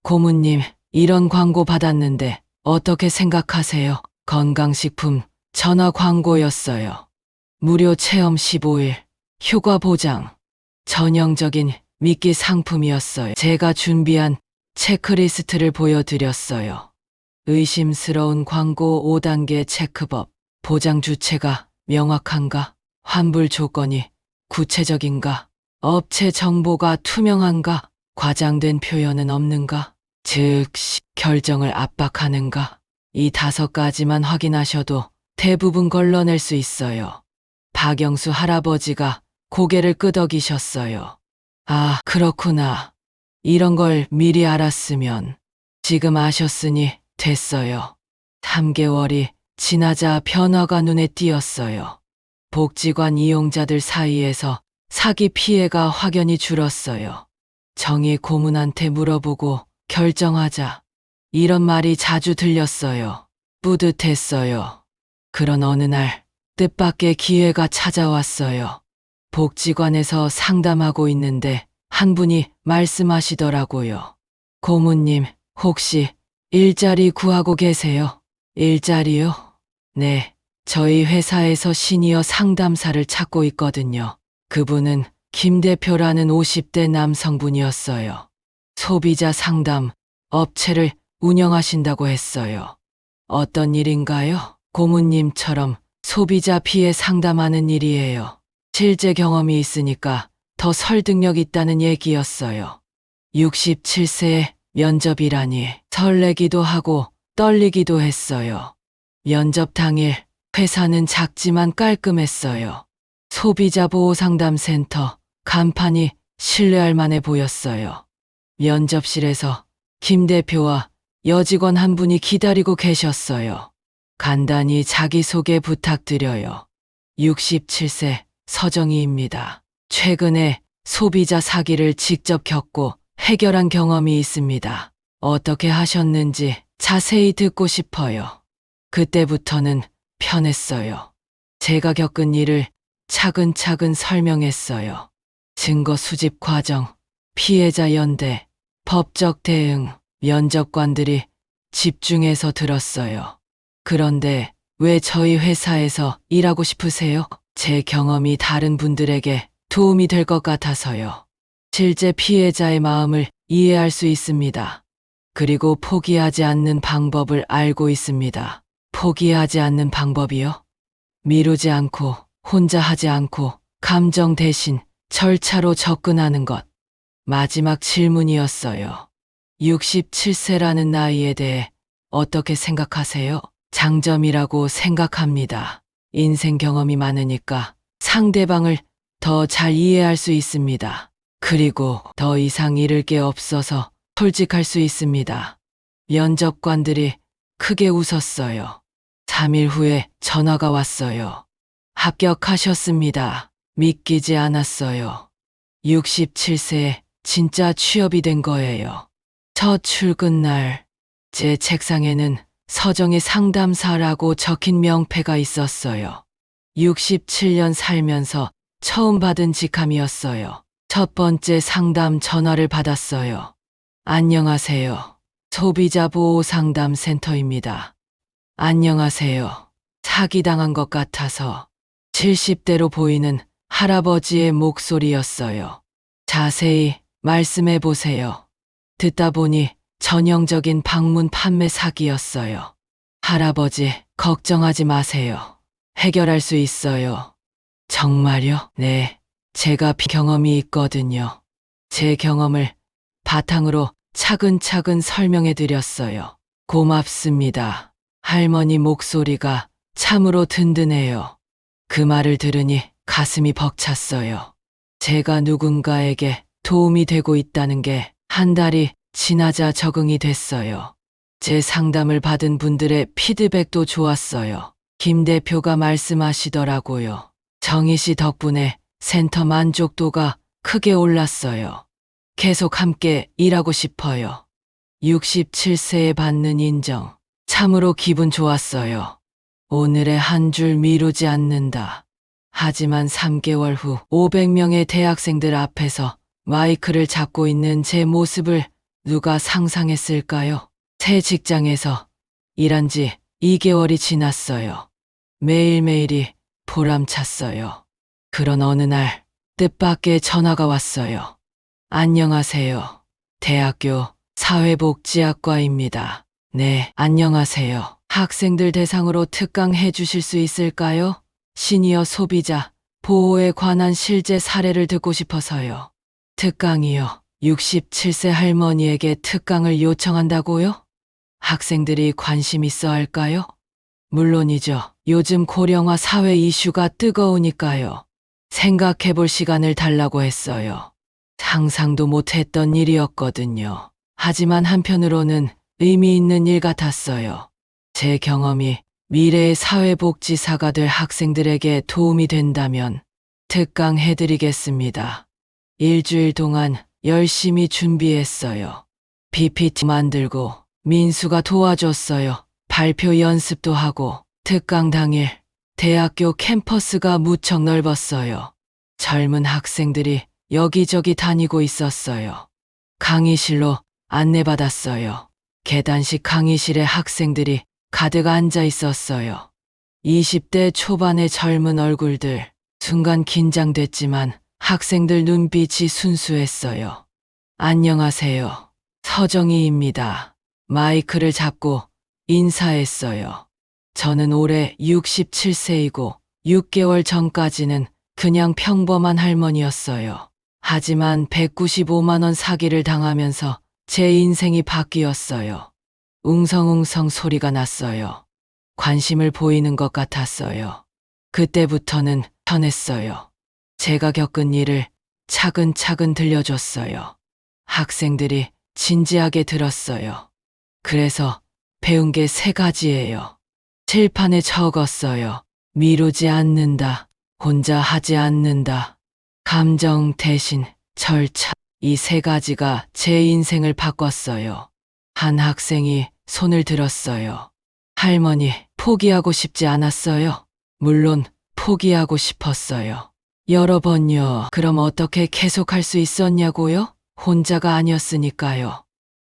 고문님, 이런 광고 받았는데 어떻게 생각하세요? 건강식품 전화 광고였어요. 무료 체험 15일, 휴가 보장, 전형적인 미끼 상품이었어요. 제가 준비한 체크리스트를 보여드렸어요. 의심스러운 광고 5단계 체크법, 보장 주체가 명확한가? 환불 조건이 구체적인가? 업체 정보가 투명한가? 과장된 표현은 없는가? 즉시 결정을 압박하는가? 이 5가지만 확인하셔도 대부분 걸러낼 수 있어요. 박영수 할아버지가 고개를 끄덕이셨어요. 아, 그렇구나. 이런 걸 미리 알았으면. 지금 아셨으니 됐어요. 3개월이 지나자 변화가 눈에 띄었어요. 복지관 이용자들 사이에서 사기 피해가 확연히 줄었어요. 정의 고문한테 물어보고 결정하자. 이런 말이 자주 들렸어요. 뿌듯했어요. 그런 어느 날 뜻밖의 기회가 찾아왔어요. 복지관에서 상담하고 있는데 한 분이 말씀하시더라고요. 고문님, 혹시 일자리 구하고 계세요? 일자리요? 네, 저희 회사에서 시니어 상담사를 찾고 있거든요. 그분은 김 대표라는 50대 남성분이었어요. 소비자 상담 업체를 운영하신다고 했어요. 어떤 일인가요? 고문님처럼 소비자 피해 상담하는 일이에요. 실제 경험이 있으니까 더 설득력 있다는 얘기였어요. 67세에 면접이라니 설레기도 하고 떨리기도 했어요. 면접 당일 회사는 작지만 깔끔했어요. 소비자보호상담센터 간판이 신뢰할 만해 보였어요. 면접실에서 김 대표와 여직원 한 분이 기다리고 계셨어요. 간단히 자기소개 부탁드려요. 67세 서정희입니다. 최근에 소비자 사기를 직접 겪고 해결한 경험이 있습니다. 어떻게 하셨는지 자세히 듣고 싶어요. 그때부터는 편했어요. 제가 겪은 일을 차근차근 설명했어요. 증거 수집 과정, 피해자 연대, 법적 대응, 면접관들이 집중해서 들었어요. 그런데 왜 저희 회사에서 일하고 싶으세요? 제 경험이 다른 분들에게 도움이 될 것 같아서요. 실제 피해자의 마음을 이해할 수 있습니다. 그리고 포기하지 않는 방법을 알고 있습니다. 포기하지 않는 방법이요? 미루지 않고, 혼자 하지 않고, 감정 대신 절차로 접근하는 것. 마지막 질문이었어요. 67세라는 나이에 대해 어떻게 생각하세요? 장점이라고 생각합니다. 인생 경험이 많으니까 상대방을 더 잘 이해할 수 있습니다. 그리고 더 이상 잃을 게 없어서 솔직할 수 있습니다. 면접관들이 크게 웃었어요. 3일 후에 전화가 왔어요. 합격하셨습니다. 믿기지 않았어요. 67세에 진짜 취업이 된 거예요. 첫 출근 날, 제 책상에는 서정희 상담사라고 적힌 명패가 있었어요. 67년 살면서 처음 받은 직함이었어요. 첫 번째 상담 전화를 받았어요. 안녕하세요. 소비자 보호 상담 센터입니다. 안녕하세요. 사기당한 것 같아서 70대로 보이는 할아버지의 목소리였어요. 자세히 말씀해 보세요. 듣다 보니 전형적인 방문 판매 사기였어요. 할아버지, 걱정하지 마세요. 해결할 수 있어요. 정말요? 네, 제가 경험이 있거든요. 제 경험을 바탕으로 차근차근 설명해 드렸어요. 고맙습니다. 할머니 목소리가 참으로 든든해요. 그 말을 들으니 가슴이 벅찼어요. 제가 누군가에게 도움이 되고 있다는 게 한 달이 지나자 적응이 됐어요. 제 상담을 받은 분들의 피드백도 좋았어요. 김 대표가 말씀하시더라고요. 정희 씨 덕분에 센터 만족도가 크게 올랐어요. 계속 함께 일하고 싶어요. 67세에 받는 인정. 참으로 기분 좋았어요. 오늘의 한 줄 미루지 않는다. 하지만 3개월 후 500명의 대학생들 앞에서 마이크를 잡고 있는 제 모습을 누가 상상했을까요? 새 직장에서 일한 지 2개월이 지났어요. 매일매일이 보람찼어요. 그런 어느 날 뜻밖의 전화가 왔어요. 안녕하세요. 대학교 사회복지학과입니다. 네, 안녕하세요. 학생들 대상으로 특강 해주실 수 있을까요? 시니어 소비자 보호에 관한 실제 사례를 듣고 싶어서요. 특강이요. 67세 할머니에게 특강을 요청한다고요? 학생들이 관심 있어 할까요? 물론이죠. 요즘 고령화 사회 이슈가 뜨거우니까요. 생각해 볼 시간을 달라고 했어요. 상상도 못했던 일이었거든요. 하지만 한편으로는 의미 있는 일 같았어요. 제 경험이 미래의 사회복지사가 될 학생들에게 도움이 된다면 특강 해드리겠습니다. 일주일 동안 열심히 준비했어요. PPT 만들고 민수가 도와줬어요. 발표 연습도 하고 특강 당일 대학교 캠퍼스가 무척 넓었어요. 젊은 학생들이 여기저기 다니고 있었어요. 강의실로 안내받았어요. 계단식 강의실에 학생들이 가득 앉아 있었어요. 20대 초반의 젊은 얼굴들. 순간 긴장됐지만 학생들 눈빛이 순수했어요. 안녕하세요. 서정희입니다. 마이크를 잡고 인사했어요. 저는 올해 67세이고 6개월 전까지는 그냥 평범한 할머니였어요. 하지만 195만 원 사기를 당하면서 제 인생이 바뀌었어요. 웅성웅성 소리가 났어요. 관심을 보이는 것 같았어요. 그때부터는 편했어요. 제가 겪은 일을 차근차근 들려줬어요. 학생들이 진지하게 들었어요. 그래서 배운 게 3가지예요. 칠판에 적었어요. 미루지 않는다. 혼자 하지 않는다. 감정 대신 절차. 이 3가지가 제 인생을 바꿨어요. 한 학생이 손을 들었어요. 할머니, 포기하고 싶지 않았어요. 물론 포기하고 싶었어요. 여러 번요. 그럼 어떻게 계속할 수 있었냐고요? 혼자가 아니었으니까요.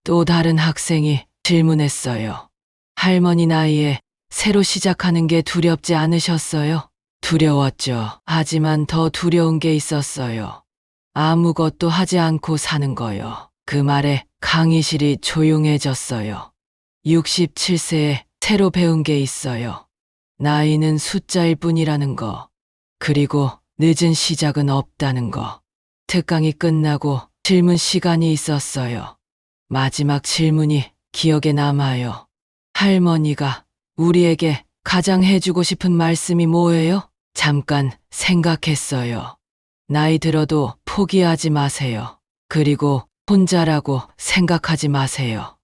또 다른 학생이 질문했어요. 할머니 나이에 새로 시작하는 게 두렵지 않으셨어요? 두려웠죠. 하지만 더 두려운 게 있었어요. 아무것도 하지 않고 사는 거요. 그 말에 강의실이 조용해졌어요. 67세에 새로 배운 게 있어요. 나이는 숫자일 뿐이라는 거. 그리고 늦은 시작은 없다는 거. 특강이 끝나고 질문 시간이 있었어요. 마지막 질문이 기억에 남아요. 할머니가 우리에게 가장 해주고 싶은 말씀이 뭐예요? 잠깐 생각했어요. 나이 들어도 포기하지 마세요. 그리고 혼자라고 생각하지 마세요.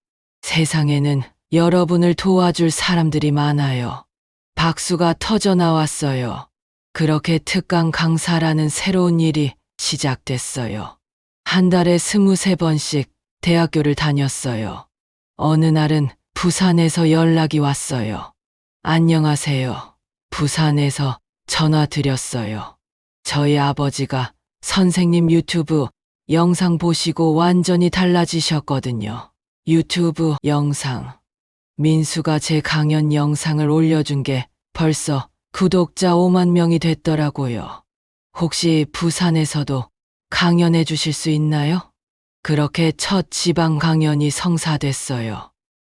세상에는 여러분을 도와줄 사람들이 많아요. 박수가 터져 나왔어요. 그렇게 특강 강사라는 새로운 일이 시작됐어요. 한 달에 23번씩 대학교를 다녔어요. 어느 날은 부산에서 연락이 왔어요. 안녕하세요. 부산에서 전화 드렸어요. 저희 아버지가 선생님 유튜브 영상 보시고 완전히 달라지셨거든요. 유튜브 영상. 민수가 제 강연 영상을 올려준 게 벌써 구독자 5만 명이 됐더라고요. 혹시 부산에서도 강연해 주실 수 있나요? 그렇게 첫 지방 강연이 성사됐어요.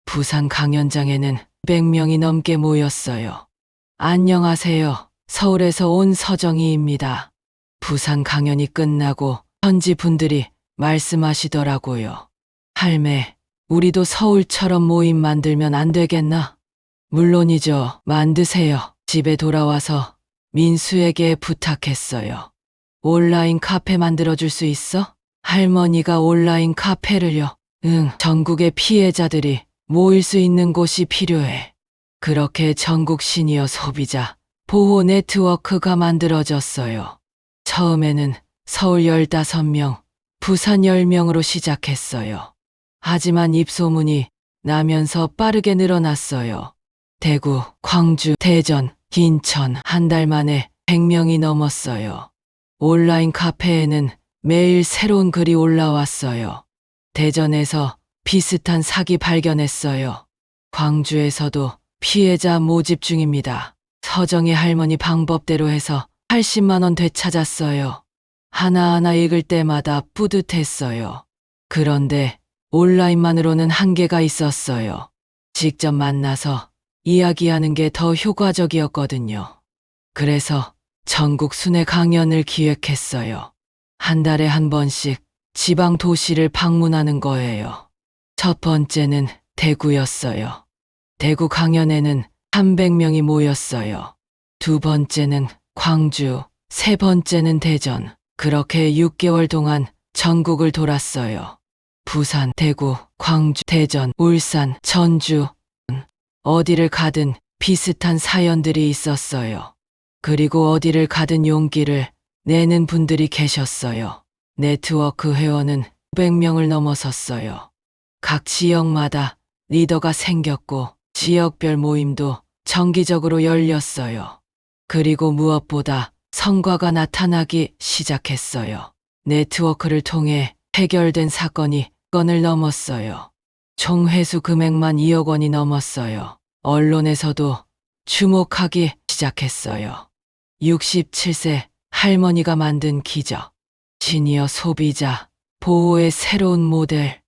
부산 강연장에는 100명이 넘게 모였어요. 안녕하세요. 서울에서 온 서정희입니다. 부산 강연이 끝나고 현지 분들이 말씀하시더라고요. 할매, 우리도 서울처럼 모임 만들면 안 되겠나? 물론이죠. 만드세요. 집에 돌아와서 민수에게 부탁했어요. 온라인 카페 만들어줄 수 있어? 할머니가 온라인 카페를요? 응, 전국의 피해자들이 모일 수 있는 곳이 필요해. 그렇게 전국 시니어 소비자 보호 네트워크가 만들어졌어요. 처음에는 서울 15명, 부산 10명으로 시작했어요. 하지만 입소문이 나면서 빠르게 늘어났어요. 대구, 광주, 대전, 인천 한 달 만에 100명이 넘었어요. 온라인 카페에는 매일 새로운 글이 올라왔어요. 대전에서 비슷한 사기 발견했어요. 광주에서도 피해자 모집 중입니다. 서정희 할머니 방법대로 해서 80만 원 되찾았어요. 하나하나 읽을 때마다 뿌듯했어요. 그런데 온라인만으로는 한계가 있었어요. 직접 만나서 이야기하는 게 더 효과적이었거든요. 그래서 전국 순회 강연을 기획했어요. 한 달에 한 번씩 지방 도시를 방문하는 거예요. 첫 번째는 대구였어요. 대구 강연에는 300명이 모였어요. 두 번째는 광주, 세 번째는 대전. 그렇게 6개월 동안 전국을 돌았어요. 부산, 대구, 광주, 대전, 울산, 전주. 어디를 가든 비슷한 사연들이 있었어요. 그리고 어디를 가든 용기를 내는 분들이 계셨어요. 네트워크 회원은 500명을 넘어섰어요. 각 지역마다 리더가 생겼고 지역별 모임도 정기적으로 열렸어요. 그리고 무엇보다 성과가 나타나기 시작했어요. 네트워크를 통해 해결된 사건이 건을 넘었어요. 총 회수 금액만 2억 원이 넘었어요. 언론에서도 주목하기 시작했어요. 67세 할머니가 만든 기적. 시니어 소비자 보호의 새로운 모델.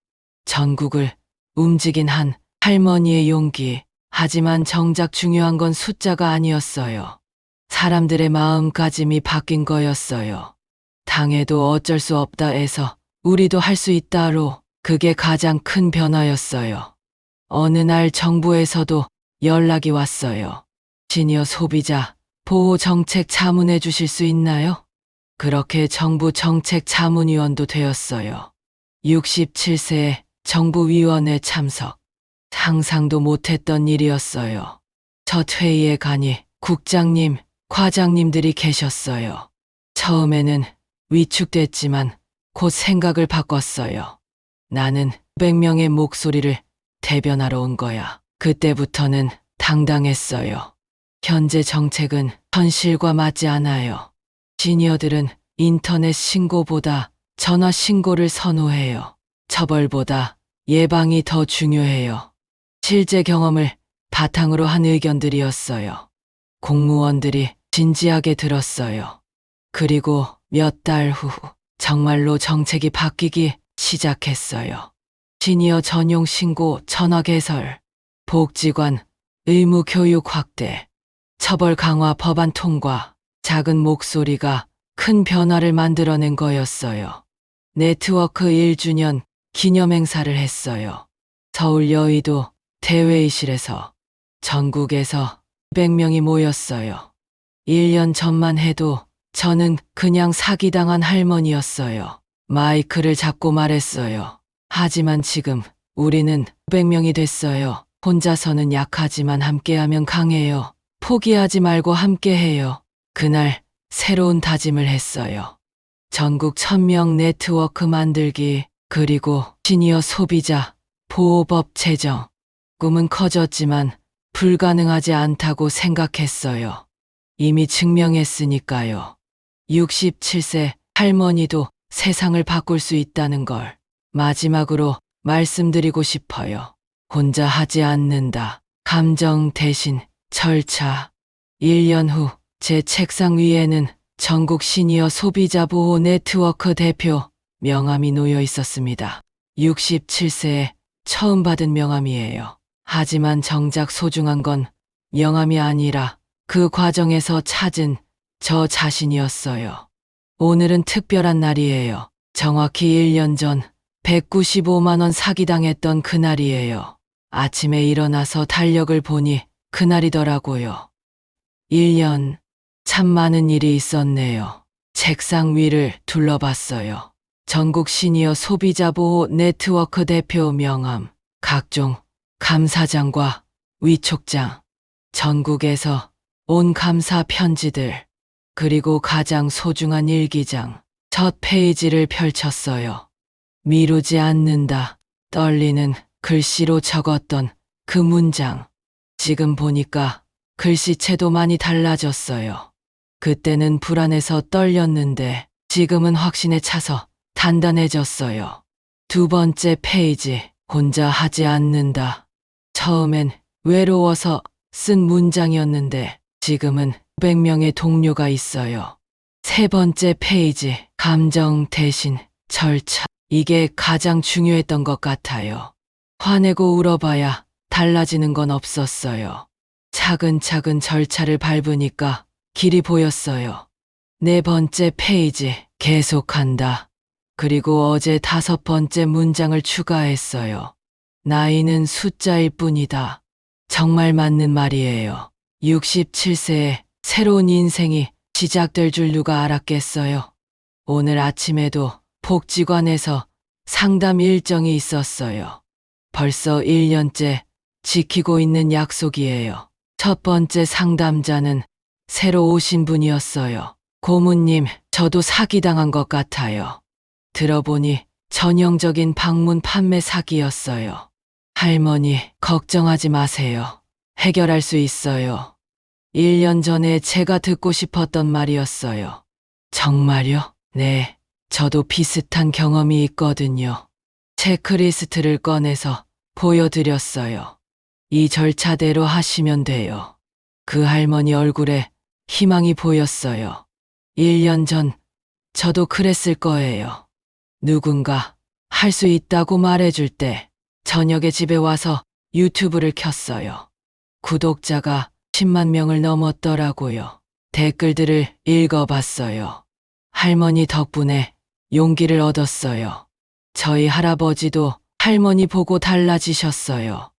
전국을 움직인 한 할머니의 용기. 하지만 정작 중요한 건 숫자가 아니었어요. 사람들의 마음가짐이 바뀐 거였어요. 당해도 어쩔 수 없다 해서 우리도 할 수 있다로. 그게 가장 큰 변화였어요. 어느 날 정부에서도 연락이 왔어요. 시니어 소비자 보호 정책 자문해 주실 수 있나요? 그렇게 정부 정책 자문위원도 되었어요. 67세에 정부위원회 참석. 상상도 못했던 일이었어요. 첫 회의에 가니 국장님, 과장님들이 계셨어요. 처음에는 위축됐지만 곧 생각을 바꿨어요. 나는 100명의 목소리를 대변하러 온 거야. 그때부터는 당당했어요. 현재 정책은 현실과 맞지 않아요. 시니어들은 인터넷 신고보다 전화 신고를 선호해요. 처벌보다 예방이 더 중요해요. 실제 경험을 바탕으로 한 의견들이었어요. 공무원들이 진지하게 들었어요. 그리고 몇 달 후 정말로 정책이 바뀌기 시작했어요. 시니어 전용 신고 전화 개설, 복지관 의무 교육 확대, 처벌 강화 법안 통과, 작은 목소리가 큰 변화를 만들어낸 거였어요. 네트워크 1주년 기념 행사를 했어요. 서울 여의도 대회의실에서 전국에서 200명이 모였어요. 1년 전만 해도 저는 그냥 사기당한 할머니였어요. 마이크를 잡고 말했어요. 하지만 지금 우리는 500명이 됐어요. 혼자서는 약하지만 함께하면 강해요. 포기하지 말고 함께해요. 그날 새로운 다짐을 했어요. 전국 1000명 네트워크 만들기, 그리고 시니어 소비자 보호법 제정. 꿈은 커졌지만 불가능하지 않다고 생각했어요. 이미 증명했으니까요. 67세 할머니도 세상을 바꿀 수 있다는 걸 마지막으로 말씀드리고 싶어요. 혼자 하지 않는다. 감정 대신 절차. 1년 후 제 책상 위에는 전국 시니어 소비자 보호 네트워크 대표 명함이 놓여 있었습니다. 67세에 처음 받은 명함이에요. 하지만 정작 소중한 건 명함이 아니라 그 과정에서 찾은 저 자신이었어요. 오늘은 특별한 날이에요. 정확히 1년 전 195만 원 사기당했던 그날이에요. 아침에 일어나서 달력을 보니 그날이더라고요. 1년, 참 많은 일이 있었네요. 책상 위를 둘러봤어요. 전국 시니어 소비자 보호 네트워크 대표 명함, 각종 감사장과 위촉장, 전국에서 온 감사 편지들, 그리고 가장 소중한 일기장, 첫 페이지를 펼쳤어요. 미루지 않는다. 떨리는 글씨로 적었던 그 문장. 지금 보니까 글씨체도 많이 달라졌어요. 그때는 불안해서 떨렸는데 지금은 확신에 차서 단단해졌어요. 두 번째 페이지. 혼자 하지 않는다. 처음엔 외로워서 쓴 문장이었는데 지금은 500명의 동료가 있어요. 세 번째 페이지. 감정 대신 절차. 이게 가장 중요했던 것 같아요. 화내고 울어봐야 달라지는 건 없었어요. 차근차근 절차를 밟으니까 길이 보였어요. 네 번째 페이지. 계속한다. 그리고 어제 5번째 문장을 추가했어요. 나이는 숫자일 뿐이다. 정말 맞는 말이에요. 67세에 새로운 인생이 시작될 줄 누가 알았겠어요. 오늘 아침에도 복지관에서 상담 일정이 있었어요. 벌써 1년째 지키고 있는 약속이에요. 첫 번째 상담자는 새로 오신 분이었어요. 고모님, 저도 사기당한 것 같아요. 들어보니 전형적인 방문 판매 사기였어요. 할머니, 걱정하지 마세요. 해결할 수 있어요. 1년 전에 제가 듣고 싶었던 말이었어요. 정말요? 네, 저도 비슷한 경험이 있거든요. 체크리스트를 꺼내서 보여드렸어요. 이 절차대로 하시면 돼요. 그 할머니 얼굴에 희망이 보였어요. 1년 전 저도 그랬을 거예요. 누군가 할 수 있다고 말해줄 때 저녁에 집에 와서 유튜브를 켰어요. 구독자가 10만 명을 넘었더라고요. 댓글들을 읽어봤어요. 할머니 덕분에 용기를 얻었어요. 저희 할아버지도 할머니 보고 달라지셨어요.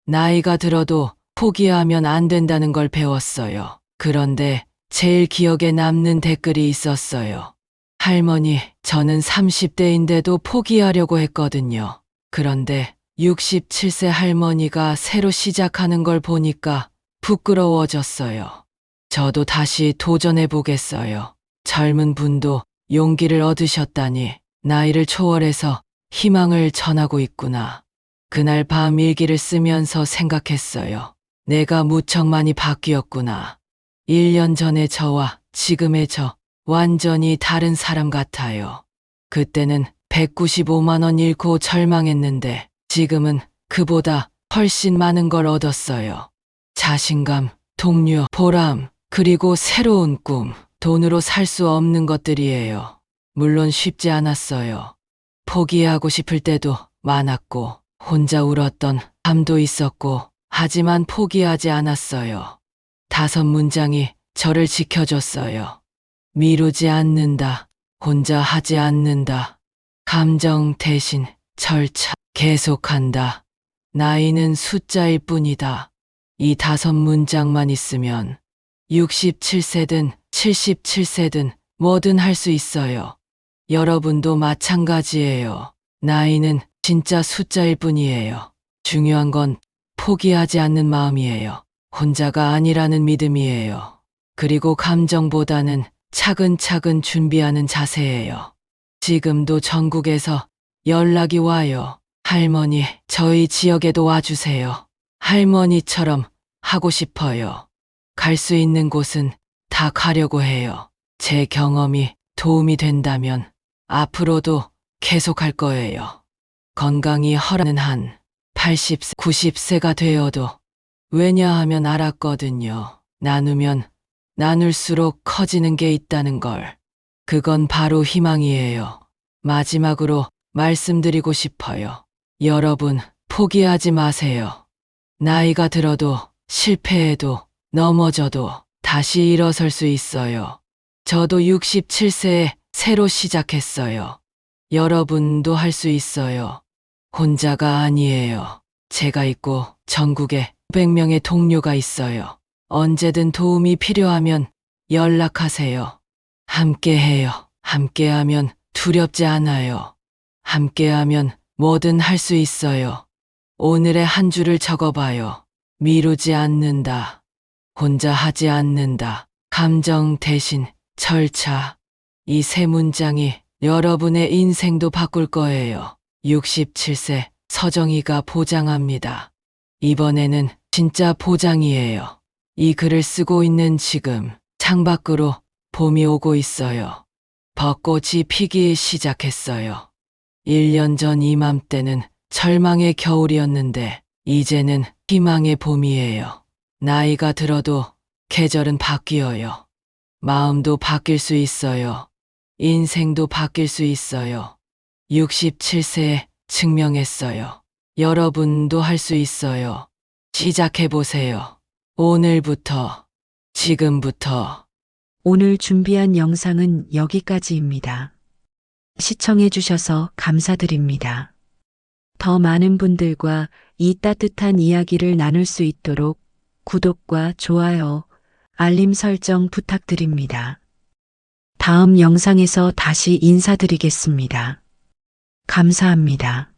나이가 들어도 포기하면 안 된다는 걸 배웠어요. 그런데 제일 기억에 남는 댓글이 있었어요. 할머니, 저는 30대인데도 포기하려고 했거든요. 그런데 67세 할머니가 새로 시작하는 걸 보니까 부끄러워졌어요. 저도 다시 도전해 보겠어요. 젊은 분도 용기를 얻으셨다니 나이를 초월해서 희망을 전하고 있구나. 그날 밤 일기를 쓰면서 생각했어요. 내가 무척 많이 바뀌었구나. 1년 전의 저와 지금의 저, 완전히 다른 사람 같아요. 그때는 195만 원 잃고 절망했는데 지금은 그보다 훨씬 많은 걸 얻었어요. 자신감, 동료, 보람, 그리고 새로운 꿈. 돈으로 살 수 없는 것들이에요. 물론 쉽지 않았어요. 포기하고 싶을 때도 많았고, 혼자 울었던 밤도 있었고, 하지만 포기하지 않았어요. 5문장이 저를 지켜줬어요. 미루지 않는다. 혼자 하지 않는다. 감정 대신 절차 계속한다. 나이는 숫자일 뿐이다. 이 5문장만 있으면 67세든 77세든 뭐든 할 수 있어요. 여러분도 마찬가지예요. 나이는 진짜 숫자일 뿐이에요. 중요한 건 포기하지 않는 마음이에요. 혼자가 아니라는 믿음이에요. 그리고 감정보다는 차근차근 준비하는 자세예요. 지금도 전국에서 연락이 와요. 할머니, 저희 지역에도 와주세요. 할머니처럼 하고 싶어요. 갈 수 있는 곳은 다 가려고 해요. 제 경험이 도움이 된다면 앞으로도 계속 할 거예요. 건강이 허락하는 한 80세, 90세가 되어도 왜냐하면 알았거든요. 나누면 나눌수록 커지는 게 있다는 걸. 그건 바로 희망이에요. 마지막으로 말씀드리고 싶어요. 여러분, 포기하지 마세요. 나이가 들어도 실패해도 넘어져도 다시 일어설 수 있어요. 저도 67세에 새로 시작했어요. 여러분도 할 수 있어요. 혼자가 아니에요. 제가 있고 전국에 500명의 동료가 있어요. 언제든 도움이 필요하면 연락하세요. 함께해요. 함께하면 두렵지 않아요. 함께하면 뭐든 할 수 있어요. 오늘의 한 줄을 적어봐요. 미루지 않는다. 혼자 하지 않는다. 감정 대신 절차. 이 3문장이 여러분의 인생도 바꿀 거예요. 67세 서정희가 보장합니다. 이번에는 진짜 보장이에요. 이 글을 쓰고 있는 지금 창밖으로 봄이 오고 있어요. 벚꽃이 피기 시작했어요. 1년 전 이맘때는 절망의 겨울이었는데 이제는 희망의 봄이에요. 나이가 들어도 계절은 바뀌어요. 마음도 바뀔 수 있어요. 인생도 바뀔 수 있어요. 67세에 증명했어요. 여러분도 할 수 있어요. 시작해보세요. 오늘부터, 지금부터. 오늘 준비한 영상은 여기까지입니다. 시청해주셔서 감사드립니다. 더 많은 분들과 이 따뜻한 이야기를 나눌 수 있도록 구독과 좋아요, 알림 설정 부탁드립니다. 다음 영상에서 다시 인사드리겠습니다. 감사합니다.